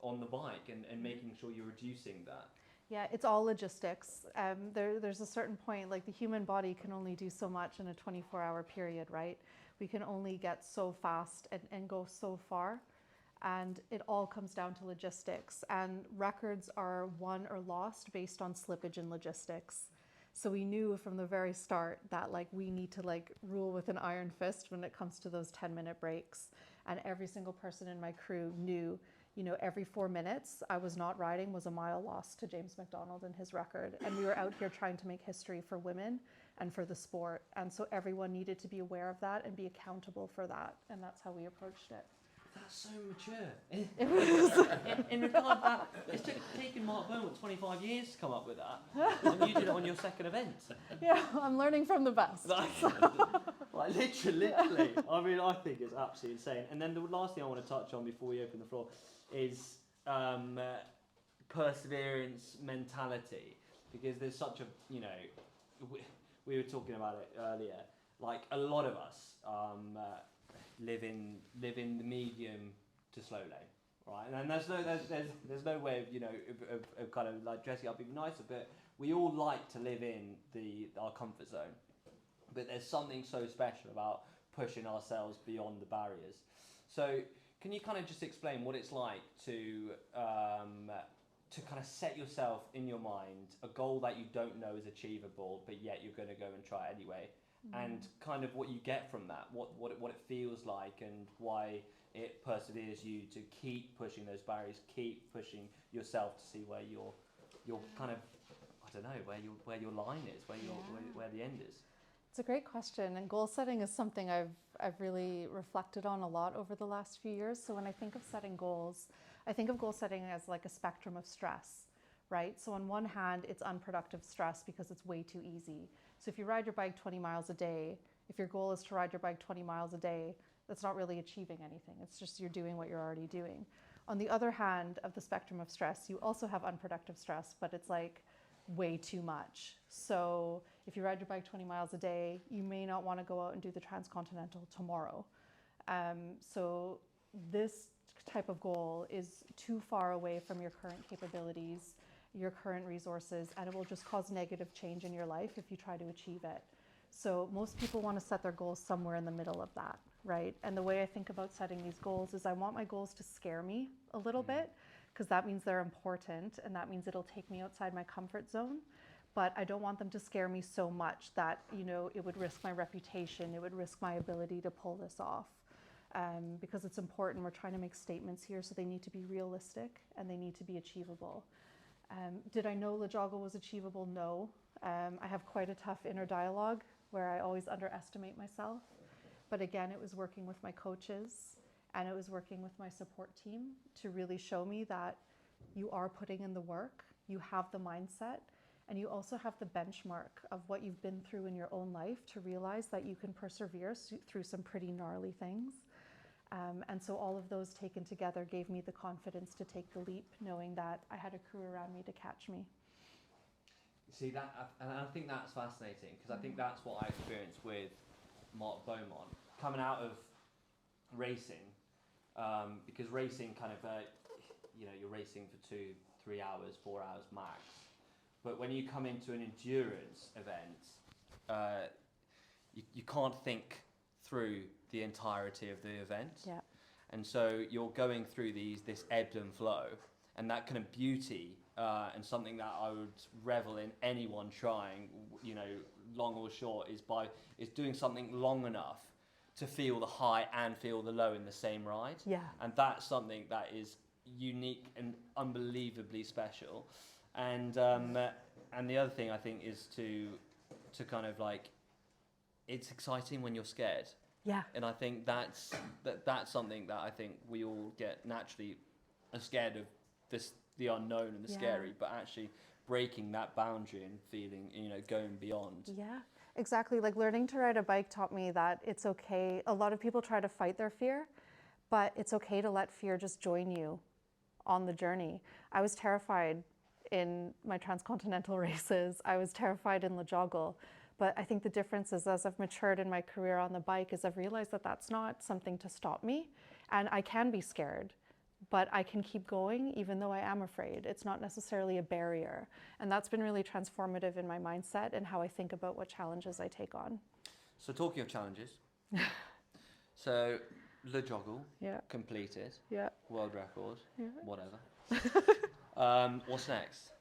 on the bike and making sure you're reducing that. Yeah, it's all logistics. There's a certain point, like the human body can only do so much in a 24-hour period, right? We can only get so fast and go so far. And it all comes down to logistics. And records are won or lost based on slippage in logistics. So we knew from the very start that like we need to like rule with an iron fist when it comes to those 10-minute breaks. And every single person in my crew knew, you know, every 4 minutes I was not riding was a mile lost to James McDonald and his record. And we were out here trying to make history for women and for the sport. And so everyone needed to be aware of that and be accountable for that. And that's how we approached it. That's so mature. In regard to that, it's taken Mark Bowman 25 years to come up with that. And you did it on your second event. Yeah, I'm learning from the best. Like literally. I mean, I think it's absolutely insane. And then the last thing I want to touch on before we open the floor is perseverance mentality, because there's such a, you know, we were talking about it earlier. Like a lot of us live in the medium to slow lane, right? And there's no way of, you know, of kind of like dressing up even nicer, but we all like to live in our comfort zone. But there's something so special about pushing ourselves beyond the barriers. So can you kind of just explain what it's like to kind of set yourself in your mind a goal that you don't know is achievable, but yet you're going to go and try it anyway? And kind of what you get from that, what it feels like, and why it perseveres you to keep pushing those barriers, keep pushing yourself to see where your kind of, I don't know, where your line is, where the end is. It's a great question, and goal setting is something I've really reflected on a lot over the last few years. So when I think of setting goals, I think of goal setting as like a spectrum of stress, right? So on one hand, it's unproductive stress because it's way too easy. So if you ride your bike 20 miles a day, if your goal is to ride your bike 20 miles a day, that's not really achieving anything. It's just you're doing what you're already doing. On the other hand of the spectrum of stress, you also have unproductive stress, but it's like way too much. So if you ride your bike 20 miles a day, you may not want to go out and do the transcontinental tomorrow. So this type of goal is too far away from your current capabilities, your current resources, and it will just cause negative change in your life if you try to achieve it. So most people want to set their goals somewhere in the middle of that, right? And the way I think about setting these goals is I want my goals to scare me a little bit, because that means they're important and that means it'll take me outside my comfort zone. But I don't want them to scare me so much that, you know, it would risk my reputation, it would risk my ability to pull this off. because it's important. We're trying to make statements here, so they need to be realistic and they need to be achievable. Did I know LEJOGLE was achievable? No. I have quite a tough inner dialogue where I always underestimate myself. But again, it was working with my coaches and it was working with my support team to really show me that you are putting in the work, you have the mindset, and you also have the benchmark of what you've been through in your own life to realize that you can persevere through some pretty gnarly things. And so all of those taken together gave me the confidence to take the leap, knowing that I had a crew around me to catch me. See that, and I think that's fascinating because I think that's what I experienced with Mark Beaumont coming out of racing, because racing kind of, you're racing for 2-3 hours, 4 hours max. But when you come into an endurance event, you can't think through the entirety of the event. Yeah. And so you're going through this ebb and flow, and that kind of beauty, and something that I would revel in anyone trying, long or short, is doing something long enough to feel the high and feel the low in the same ride. Yeah. And that's something that is unique and unbelievably special. And the other thing I think is to kind of like, it's exciting when you're scared. Yeah. And I think that's something that I think we all get naturally scared of, the unknown and the scary, but actually breaking that boundary and feeling, going beyond. Yeah, exactly. Like learning to ride a bike taught me that it's okay. A lot of people try to fight their fear, but it's okay to let fear just join you on the journey. I was terrified in my transcontinental races. I was terrified in LEJOGLE. But I think the difference is, as I've matured in my career on the bike, is I've realized that that's not something to stop me. And I can be scared, but I can keep going even though I am afraid. It's not necessarily a barrier. And that's been really transformative in my mindset and how I think about what challenges I take on. So talking of challenges, so LEJOGLE, completed, world record, whatever. What's next?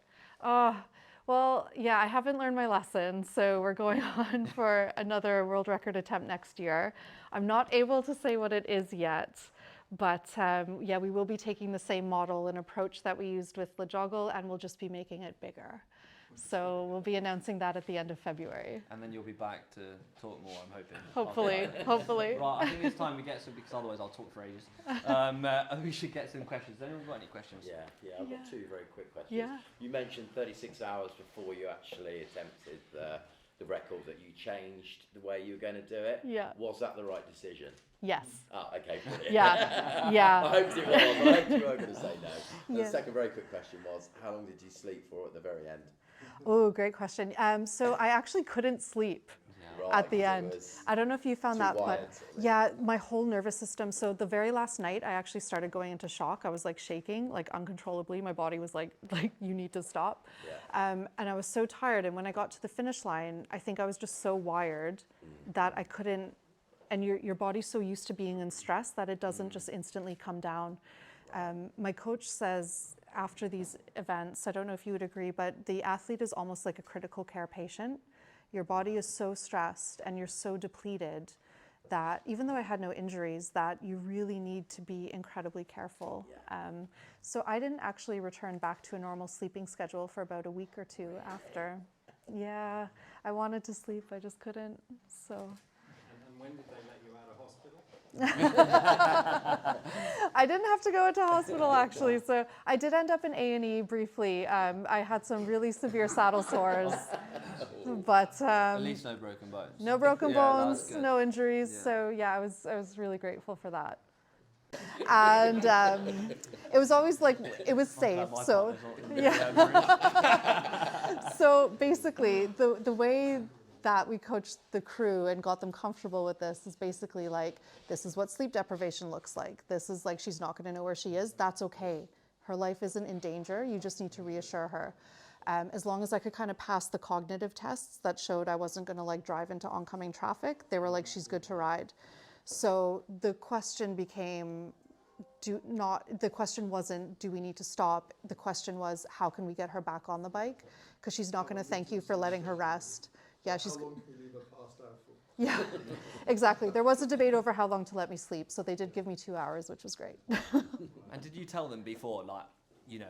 Well, yeah, I haven't learned my lesson, so we're going on for another world record attempt next year. I'm not able to say what it is yet, but yeah, we will be taking the same model and approach that we used with LEJOGLE, and we'll just be making it bigger. So we'll be announcing that at the end of February. And then you'll be back to talk more, I'm hoping. Hopefully, hopefully. Right, I think it's time we get some, because otherwise I'll talk for ages. We should get some questions. Has anyone got any questions? Yeah, I've got 2 very quick questions. Yeah. You mentioned 36 hours before you actually attempted the record that you changed the way you were going to do it. Yeah. Was that the right decision? Yes. Oh, okay, brilliant. Yeah. I hoped it was. I hoped you weren't going to say no. And Yeah. the second very quick question was, how long did you sleep for at the very end? Oh, great question. So I actually couldn't sleep at the end. I don't know if you found that, but yeah, my whole nervous system. So the very last night, I actually started going into shock. I was like shaking, like uncontrollably. My body was like you need to stop. Yeah. And I was so tired. And when I got to the finish line, I think I was just so wired that I couldn't. And your body's so used to being in stress that it doesn't just instantly come down. My coach says after these events, I don't know if you would agree, but the athlete is almost like a critical care patient. Your body is so stressed and you're so depleted that even though I had no injuries, that you really need to be incredibly careful. Yeah. So I didn't actually return back to a normal sleeping schedule for about a week or 2 after. Yeah, I wanted to sleep, I just couldn't, so. And when did they let you out of hospital? I didn't have to go into hospital actually, so I did end up in A&E briefly. I had some really severe saddle sores, but At least no broken bones. no broken Yeah, bones, that's good. no injuries. Yeah. So yeah, I was really grateful for that. And it was always like it was safe. So yeah. So basically, the way that we coached the crew and got them comfortable with this is basically like, this is what sleep deprivation looks like. This is like, she's not going to know where she is. That's okay. Her life isn't in danger. You just need to reassure her. As long as I could kind of pass the cognitive tests that showed I wasn't going to like drive into oncoming traffic, they were like, she's good to ride. So the question became, the question wasn't, do we need to stop? The question was, how can we get her back on the bike? Because she's not going to thank you for letting her rest. Yeah, she's. How long can you leave her passed out for? Yeah, exactly. There was a debate over how long to let me sleep, so they did give me 2 hours, which was great. And did you tell them before, like, you know,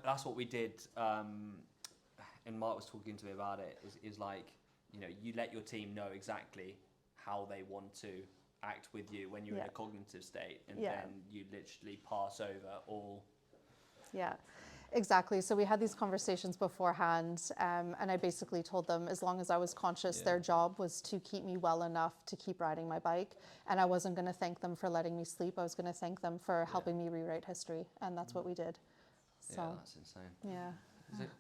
that's what we did, and Mark was talking to me about it, is like, you know, you let your team know exactly how they want to act with you when you're in a cognitive state, and then you literally pass over all. Yeah, exactly. So we had these conversations beforehand, and I basically told them as long as I was conscious, their job was to keep me well enough to keep riding my bike, and I wasn't going to thank them for letting me sleep. I was going to thank them for helping me rewrite history, and that's what we did. So, Yeah, that's insane. Yeah. Is it?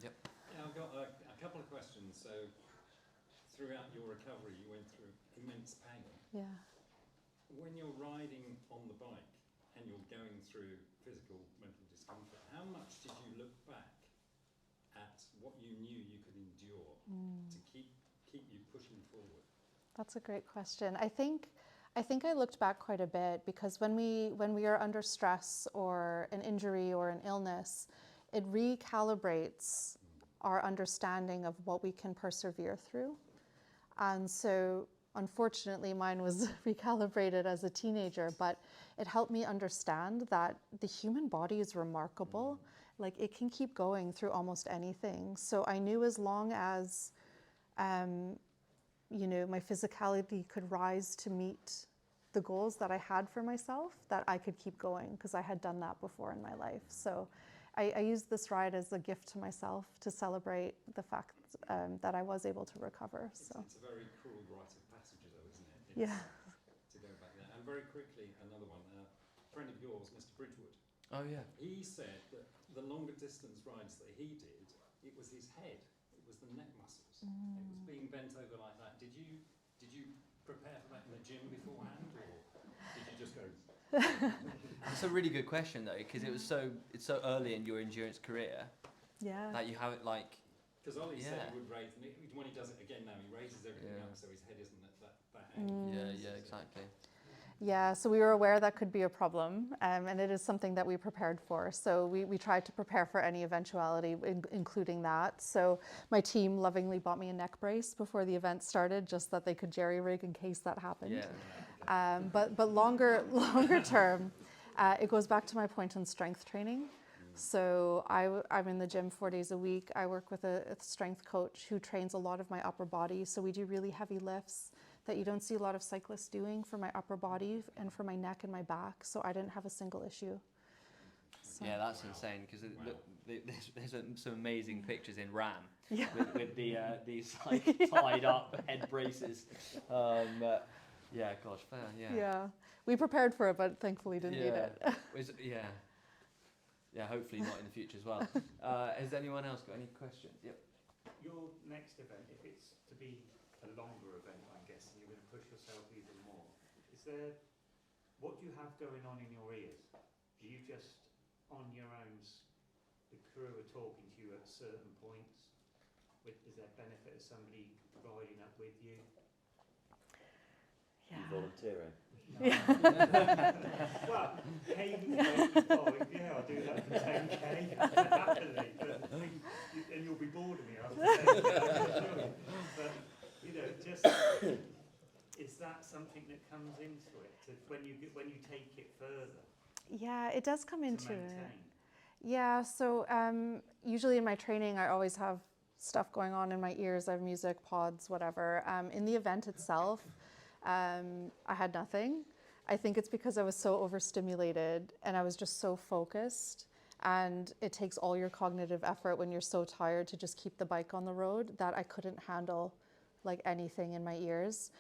Yep. Yeah, I've got a couple of questions. So, throughout your recovery, you went through immense pain. Yeah. When you're riding on the bike and you're going through physical, mental discomfort, how much did you look back at what you knew you could endure to keep you pushing forward? That's a great question. I think I looked back quite a bit, because when we are under stress or an injury or an illness, it recalibrates our understanding of what we can persevere through. And so unfortunately mine was recalibrated as a teenager, but it helped me understand that the human body is remarkable. Like, it can keep going through almost anything. So I knew as long as you know, my physicality could rise to meet the goals that I had for myself, that I could keep going, because I had done that before in my life. So I used this ride as a gift to myself to celebrate the fact that I was able to recover. So it's a very cruel rite of passage, though, isn't it? Yeah. To go back there. And very quickly, another one. A friend of yours, Mr. Bridgewood, Oh yeah. he said that the longer distance rides that he did, it was his head, it was the neck muscles. It was being bent over like that. Did you prepare for that in the gym beforehand, or did you just go? It's a really good question though, because it's so early in your endurance career Yeah. that you have it like. Because Ollie said Yeah. he would raise, and when he does it again now, he raises everything up so his head isn't at that angle. Yeah, exactly. Yeah, so we were aware that could be a problem, and it is something that we prepared for. So we tried to prepare for any eventuality, including that. So my team lovingly bought me a neck brace before the event started, just that they could jerry-rig in case that happened. Yeah. But longer term, it goes back to my point on strength training. So I'm in the gym 4 days a week. I work with a strength coach who trains a lot of my upper body. So we do really heavy lifts that you don't see a lot of cyclists doing for my upper body and for my neck and my back. So I didn't have a single issue. So. Yeah, that's insane, because there's some amazing pictures in RAM Yeah. with these like tied up head braces. Yeah, gosh, fair, yeah. Yeah, we prepared for it, but thankfully didn't need it. Yeah, hopefully not in the future as well. Has anyone else got any questions? Yep. Your next event, if it's to be a longer event, I'm guessing you're going to push yourself even more. What do you have going on in your ears? Do you just, on your own, the crew are talking to you at certain points? Is there benefit of somebody riding up with you? Yeah. You volunteering? Well, I'll do that for 10k happily, and you'll be bored of me after 10k. But you know, just is that something that comes into it when you take it further? Yeah, it does come into it. Maintain? Yeah, so usually in my training, I always have stuff going on in my ears. I have music, pods, whatever. In the event itself, I had nothing. I think it's because I was so overstimulated and I was just so focused, and it takes all your cognitive effort when you're so tired to just keep the bike on the road that I couldn't handle like anything in my ears.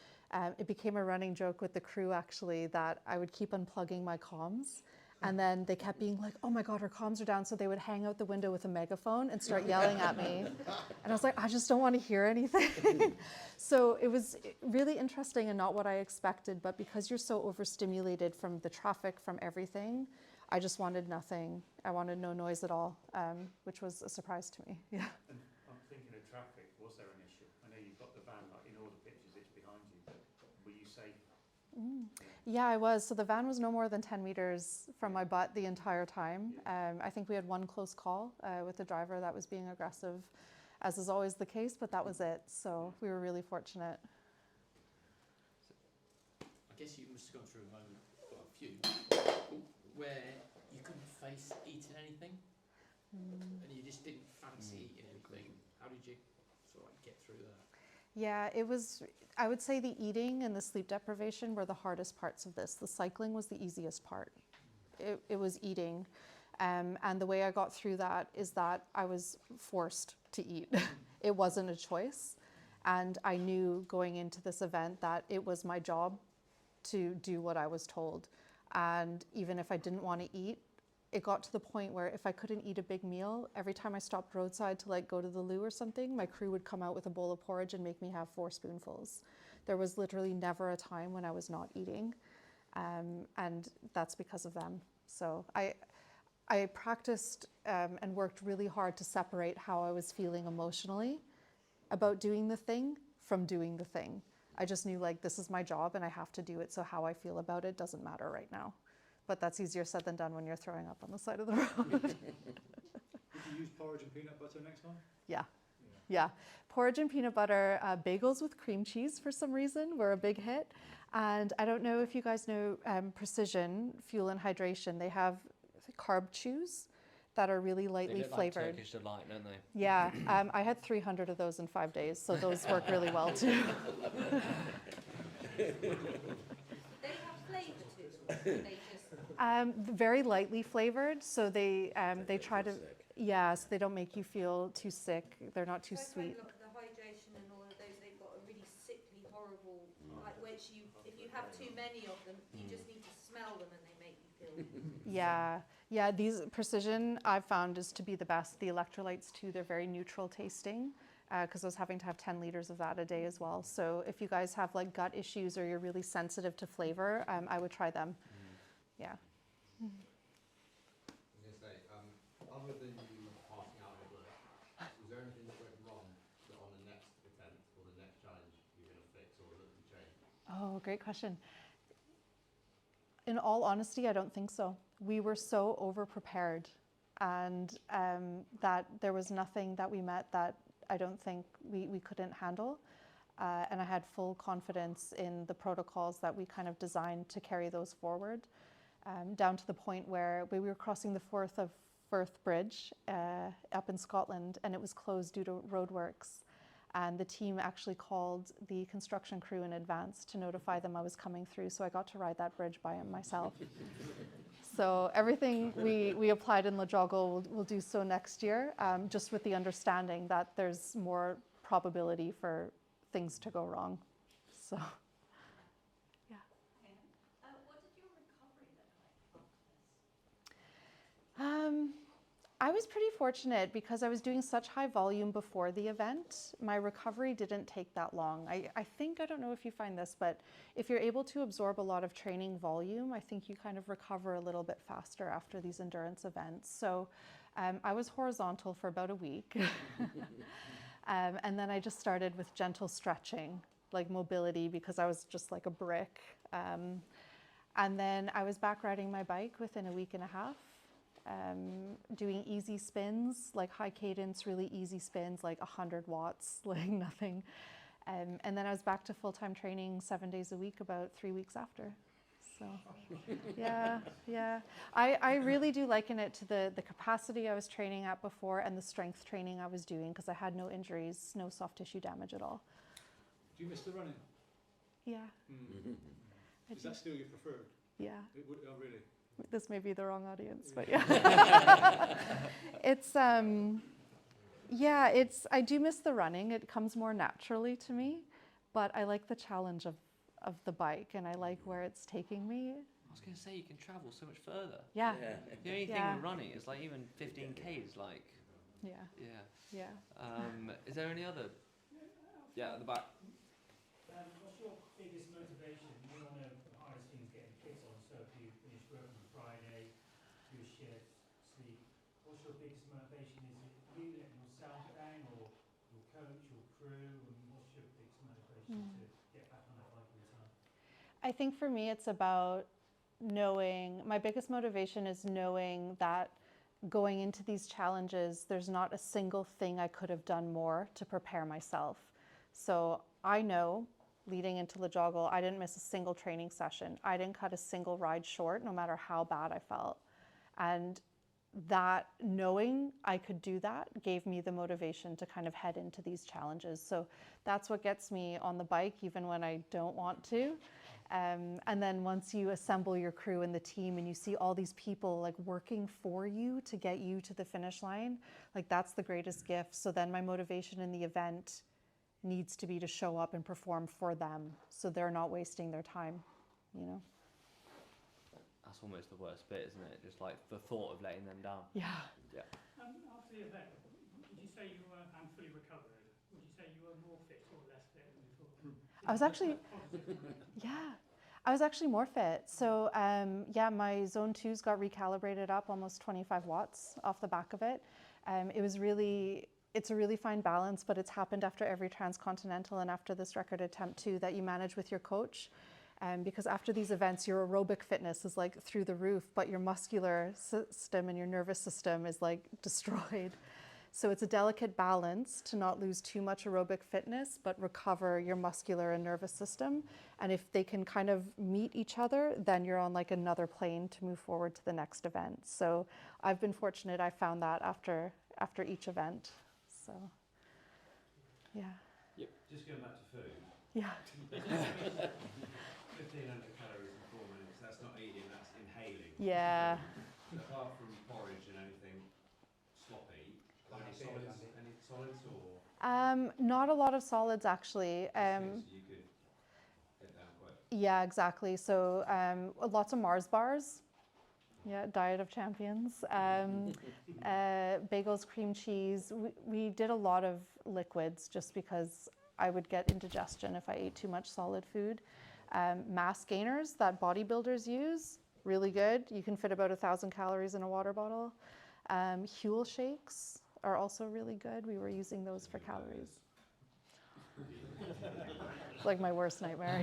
It became a running joke with the crew actually that I would keep unplugging my comms, and then they kept being like, oh my God, our comms are down. So they would hang out the window with a megaphone and start yelling at me. And I was like, I just don't want to hear anything. So it was really interesting and not what I expected, but because you're so overstimulated from the traffic, from everything, I just wanted nothing. I wanted no noise at all, which was a surprise to me. Yeah. And I'm thinking of traffic. Was there an issue? I know you've got the van, like in all the pictures, it's behind you, but were you safe? Yeah, I was. So the van was no more than 10 meters from my butt the entire time. I think we had one close call with the driver that was being aggressive. as is always the case, but that was it. So we were really fortunate. I guess you must have gone through a moment, well, a few, where you couldn't face eating anything, and you just didn't fancy eating anything. How did you sort of like get through that? Yeah, it was, I would say the eating and the sleep deprivation were the hardest parts of this. The cycling was the easiest part. It was eating. And the way I got through that is that I was forced to eat. It wasn't a choice. And I knew going into this event that it was my job to do what I was told. And even if I didn't want to eat, it got to the point where if I couldn't eat a big meal, every time I stopped roadside to like go to the loo or something, my crew would come out with a bowl of porridge and make me have 4 spoonfuls. There was literally never a time when I was not eating. And that's because of them. So I practiced and worked really hard to separate how I was feeling emotionally about doing the thing from doing the thing. I just knew like this is my job and I have to do it, so how I feel about it doesn't matter right now. But that's easier said than done when you're throwing up on the side of the road. Would you use porridge and peanut butter next time? Yeah, porridge and peanut butter, bagels with cream cheese for some reason were a big hit. And I don't know if you guys know Precision Fuel and Hydration. They have carb chews that are really lightly They look flavored. like Turkish delight, don't they? Yeah, I had 300 of those in 5 days, so those work really well too. They have flavour to them. They just Very lightly flavored, so they try to, so they don't make you feel too sick. They're not too I find sweet. like the hydration and all of those, they've got a really sickly, horrible, like which you, if you have too many of them, you just need to smell them and they make you feel. Yeah, these Precision I've found is to be the best. The electrolytes too, they're very neutral tasting, because I was having to have 10 liters of that a day as well. So if you guys have like gut issues or you're really sensitive to flavor, I would try them. Yeah. I was going to say, other than you passing out at work, was there anything that went wrong that on the next event or the next challenge you're going to fix or look to change? Oh, great question. In all honesty, I don't think so. We were so over-prepared, and that there was nothing that we met that I don't think we couldn't handle. And I had full confidence in the protocols that we kind of designed to carry those forward, down to the point where we were crossing the Firth Bridge up in Scotland, and it was closed due to roadworks. And the team actually called the construction crew in advance to notify them I was coming through, so I got to ride that bridge by myself. So everything we applied in LEJOGLE, we'll do so next year, just with the understanding that there's more probability for things to go wrong. So, yeah. What did your recovery look like after this? I was pretty fortunate because I was doing such high volume before the event. My recovery didn't take that long. I think, I don't know if you find this, but if you're able to absorb a lot of training volume, I think you kind of recover a little bit faster after these endurance events. So I was horizontal for about a week. And then I just started with gentle stretching, like mobility, because I was just like a brick. And then I was back riding my bike within a week and a half. Doing easy spins, like high cadence, really easy spins, like 100 watts, like nothing. And then I was back to full-time training 7 days a week about 3 weeks after. So, yeah. I really do liken it to the capacity I was training at before and the strength training I was doing, because I had no injuries, no soft tissue damage at all. Do you miss the running? Yeah. Is that still your preferred? Yeah. Oh, really? This may be the wrong audience, but yeah. I do miss the running. It comes more naturally to me, but I like the challenge of the bike, and I like where it's taking me. I was going to say, you can travel so much further. Yeah. The only thing Yeah. with running is like even 15k is like, Yeah. yeah. Is there any other? Yeah, at the back. What's your biggest motivation? You want to, I assume, getting kits on, so if you finish work on Friday, do a shift, sleep, what's your biggest motivation? Is it you letting yourself down, or your coach, your crew, and what's your biggest motivation to get back on that bike all the time? I think for me, it's about knowing, my biggest motivation is knowing that going into these challenges, there's not a single thing I could have done more to prepare myself. So I know leading into LEJOGLE, I didn't miss a single training session. I didn't cut a single ride short, no matter how bad I felt. And that knowing I could do that gave me the motivation to kind of head into these challenges. So that's what gets me on the bike, even when I don't want to. And then once you assemble your crew and the team and you see all these people like working for you to get you to the finish line, like that's the greatest gift. So then my motivation in the event needs to be to show up and perform for them so they're not wasting their time, you know? That's almost the worst bit, isn't it? Just like the thought of letting them down. Yeah. Yeah. After the event, would you say you were fully recovered? Would you say you were more fit or less fit than before? I was actually, yeah, I was actually more fit. So yeah, my zone 2s got recalibrated up almost 25 watts off the back of it. It was really, it's a really fine balance, but it's happened after every transcontinental and after this record attempt too, that you manage with your coach. Because after these events, your aerobic fitness is like through the roof, but your muscular system and your nervous system is like destroyed. So it's a delicate balance to not lose too much aerobic fitness, but recover your muscular and nervous system. And if they can kind of meet each other, then you're on like another plane to move forward to the next event. So I've been fortunate. I found that after each event. So, yeah. Yep. Just going back to food. Yeah. 1,500 calories in 4 minutes. That's not eating. That's inhaling. Yeah. So apart from porridge and anything sloppy, any solids or? Not a lot of solids actually. So you could get down quite. Yeah, exactly. So lots of Mars bars. Yeah, diet of champions. Bagels, cream cheese. We did a lot of liquids just because I would get indigestion if I ate too much solid food. Mass gainers that bodybuilders use, really good. You can fit about 1,000 calories in a water bottle. Huel shakes are also really good. We were using those for calories. Like my worst nightmare.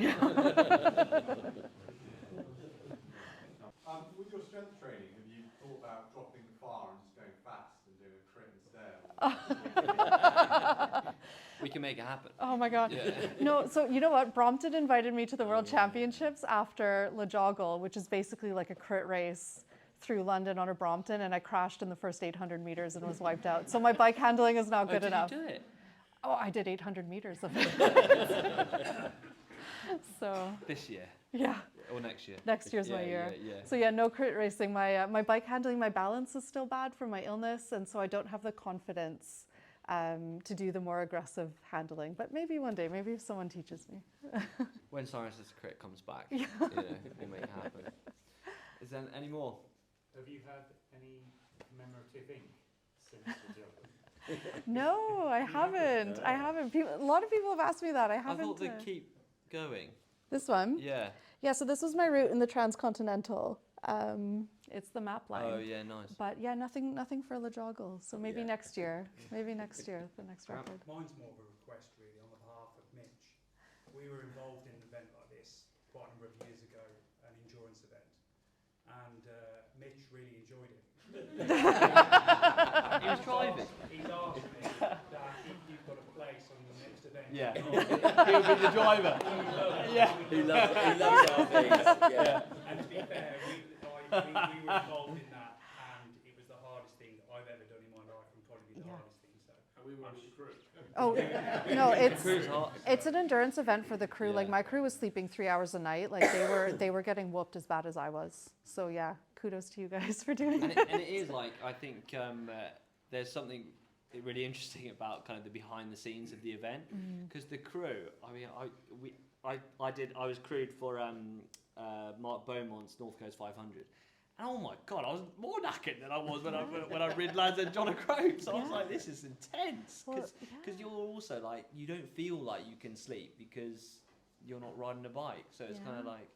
With your strength training, have you thought about dropping the bar and just going fast and doing a crit instead? We can make it happen. Oh my God. Yeah. No, so you know what? Brompton invited me to the World Championships after LEJOGLE, which is basically like a crit race through London on a Brompton, and I crashed in the first 800 meters and was wiped out. So my bike handling is now good enough. Did you do it? Oh, I did 800 meters of it. So. This year? Yeah. Or next year? Next year's my year. Yeah. So yeah, no crit racing. My bike handling, my balance is still bad from my illness, and so I don't have the confidence to do the more aggressive handling. But maybe one day, maybe if someone teaches me. When Cyrus's crit comes back, Yeah. we'll make it happen. Is there any more? Have you had any commemorative ink since the job? No, I haven't. I haven't. A lot of people have asked me that. I I haven't. thought they'd keep going. This one? Yeah. Yeah, so this was my route in the transcontinental. It's the map line. Oh yeah, nice. But yeah, nothing for LEJOGLE. So maybe Yeah. next year. Maybe next year, the next Wow. record. Mine's more of a request really on behalf of Mitch. We were involved in an event like this quite a number of years ago, an endurance event, and Mitch really enjoyed it. He was driving. He's asked me that if you've got a place on the next event. Yeah. He'll be the driver. Yeah. He loves our things. Yeah. And to be fair, we were involved in that, and it was the hardest thing that I've ever done in my life, and probably the Yeah. hardest thing. So. And we were with the crew. Oh, no, Crew's hot. it's an endurance event for the crew. Yeah. Like my crew was sleeping 3 hours a night. Like they were getting whooped as bad as I was. So yeah, kudos to you guys for doing it. And it is like, I think there's something really interesting about kind of the behind the scenes of the event, because the crew, I mean, I was crewed for Mark Beaumont's North Coast 500. And oh my God, I was more knackered than I was when I rid lads at John O'Croat. So I was Yeah. like, this is intense. Well, Because you're also like, you don't feel like you can sleep because you're not riding a bike. So it's kind of like...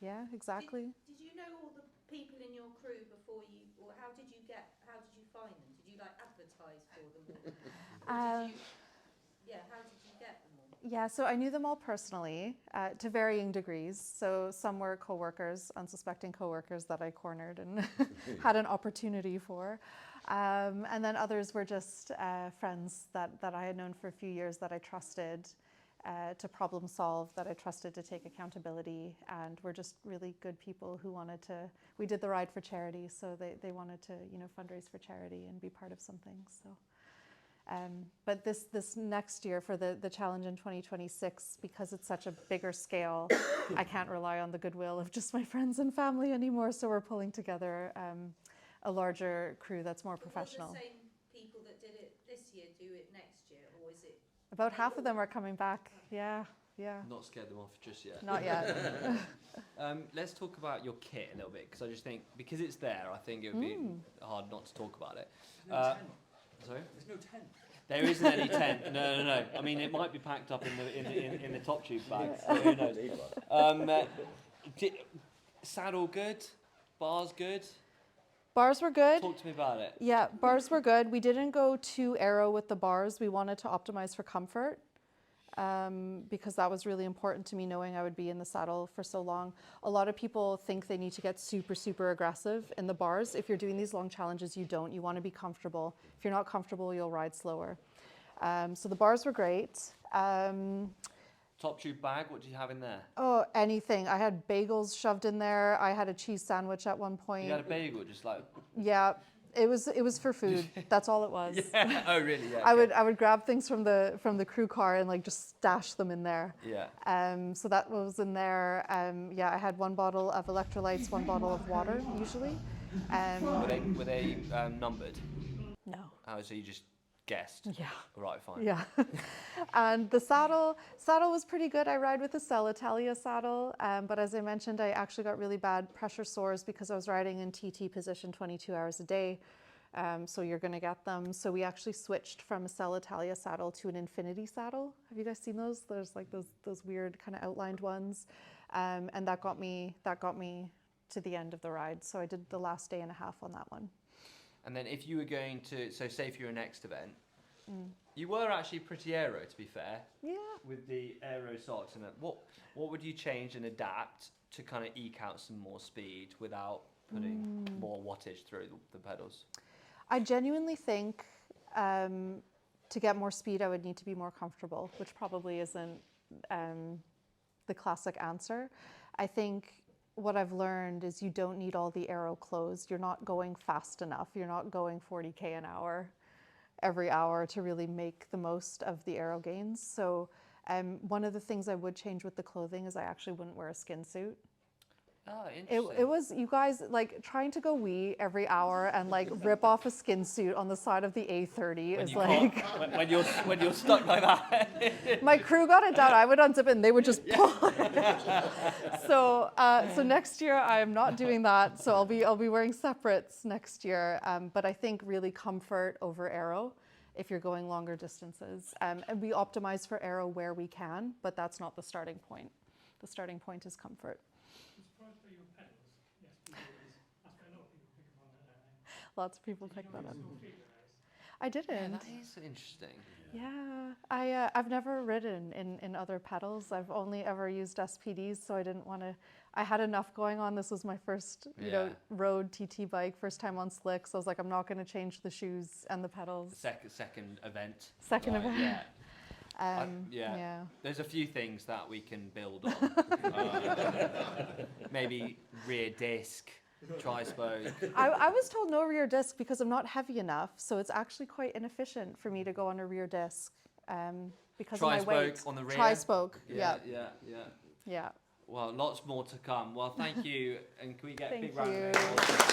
Yeah, exactly. Did you know all the people in your crew before you, or how did you find them? Did you like advertise for them? Or did you, how did you get them all? Yeah, so I knew them all personally to varying degrees. So some were coworkers, unsuspecting coworkers that I cornered and had an opportunity for. And then others were just friends that I had known for a few years that I trusted to problem solve, that I trusted to take accountability, and were just really good people who wanted to, we did the ride for charity, so they wanted to, you know, fundraise for charity and be part of something, so. But this next year for the challenge in 2026, because it's such a bigger scale, I can't rely on the goodwill of just my friends and family anymore. So we're pulling together a larger crew that's more professional. Will the same people that did it this year do it next year, or is it? About half of them are coming back. Yeah, yeah. Not scared them off just yet. Not yet. Let's talk about your kit a little bit, because I just think, because it's there, I think it would be hard not to talk about it. Sorry? There's no tent. There isn't any tent. No. I mean, it might be packed up in the top tube bags. So who knows? Saddle good, bars good. Bars were good. Talk to me about it. Yeah, bars were good. We didn't go too aero with the bars. We wanted to optimize for comfort. Because that was really important to me, knowing I would be in the saddle for so long. A lot of people think they need to get super, super aggressive in the bars. If you're doing these long challenges, you don't. You want to be comfortable. If you're not comfortable, you'll ride slower. So the bars were great. Top tube bag, what do you have in there? Oh, anything. I had bagels shoved in there. I had a cheese sandwich at one point. You had a bagel, just like... Yeah. It was for food. That's all it was. Yeah. Oh, really? Yeah. I would grab things from the crew car and like just stash them in there. Yeah. So that was in there. Yeah, I had one bottle of electrolytes, one bottle of water usually. Were they numbered? No. Oh, so you just guessed? Yeah. Right, fine. Yeah. And the saddle was pretty good. I ride with a Cell Italia saddle, but as I mentioned, I actually got really bad pressure sores because I was riding in TT position 22 hours a day. So you're going to get them. So we actually switched from a Cell Italia saddle to an Infinity saddle. Have you guys seen those? There's like those weird kind of outlined ones, and that got me to the end of the ride. So I did the last day and a half on that one. And then if you were going to, so say for your next event, you were actually pretty aero, to be fair. Yeah. With the aero socks and that. What would you change and adapt to kind of eke out some more speed without putting more wattage through the pedals? I genuinely think to get more speed, I would need to be more comfortable, which probably isn't the classic answer. I think what I've learned is you don't need all the aero closed. You're not going fast enough. You're not going 40K an hour every hour to really make the most of the aero gains. So one of the things I would change with the clothing is I actually wouldn't wear a skin suit. Oh, interesting. It was, you guys, like trying to go wee every hour and like rip off a skin suit on the side of the A30 is like... when you're stuck like that. My crew got it down. I would unzip it and they would just pull it. So next year I am not doing that. So I'll be wearing separates next year. But I think really comfort over aero if you're going longer distances. And we optimize for aero where we can, but that's not the starting point. The starting point is comfort. Lots of people pick that up. I didn't. Yeah, that is interesting. Yeah, I've never ridden in other pedals. I've only ever used SPDs, so I didn't want to. I had enough going on. This was my first, road TT bike, first time on slicks. So I was like, I'm not going to change the shoes and the pedals. Second event. Second event. Yeah. Yeah. There's a few things that we can build on. Maybe rear disc. Tri-spoke. I was told no rear disc because I'm not heavy enough, so it's actually quite inefficient for me to go on a rear disc because of my weight. Tri-spoke on the rear. Tri-spoke. Yeah. Yeah. Well, lots more to come. Well, thank you, and can we get a big round of Thank applause?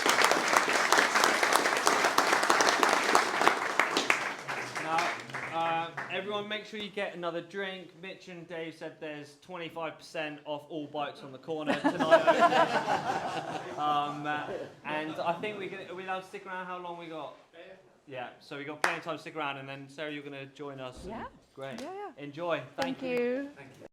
Now, everyone, make sure you get another drink. Mitch and Dave said there's 25% off all bikes on the corner tonight. And I think are we allowed to stick around? How long we got? Yeah, so we got plenty of time to stick around, and then Sarah, you're going to join us. Yeah. Great. Yeah. Enjoy. Thank you. Thank you.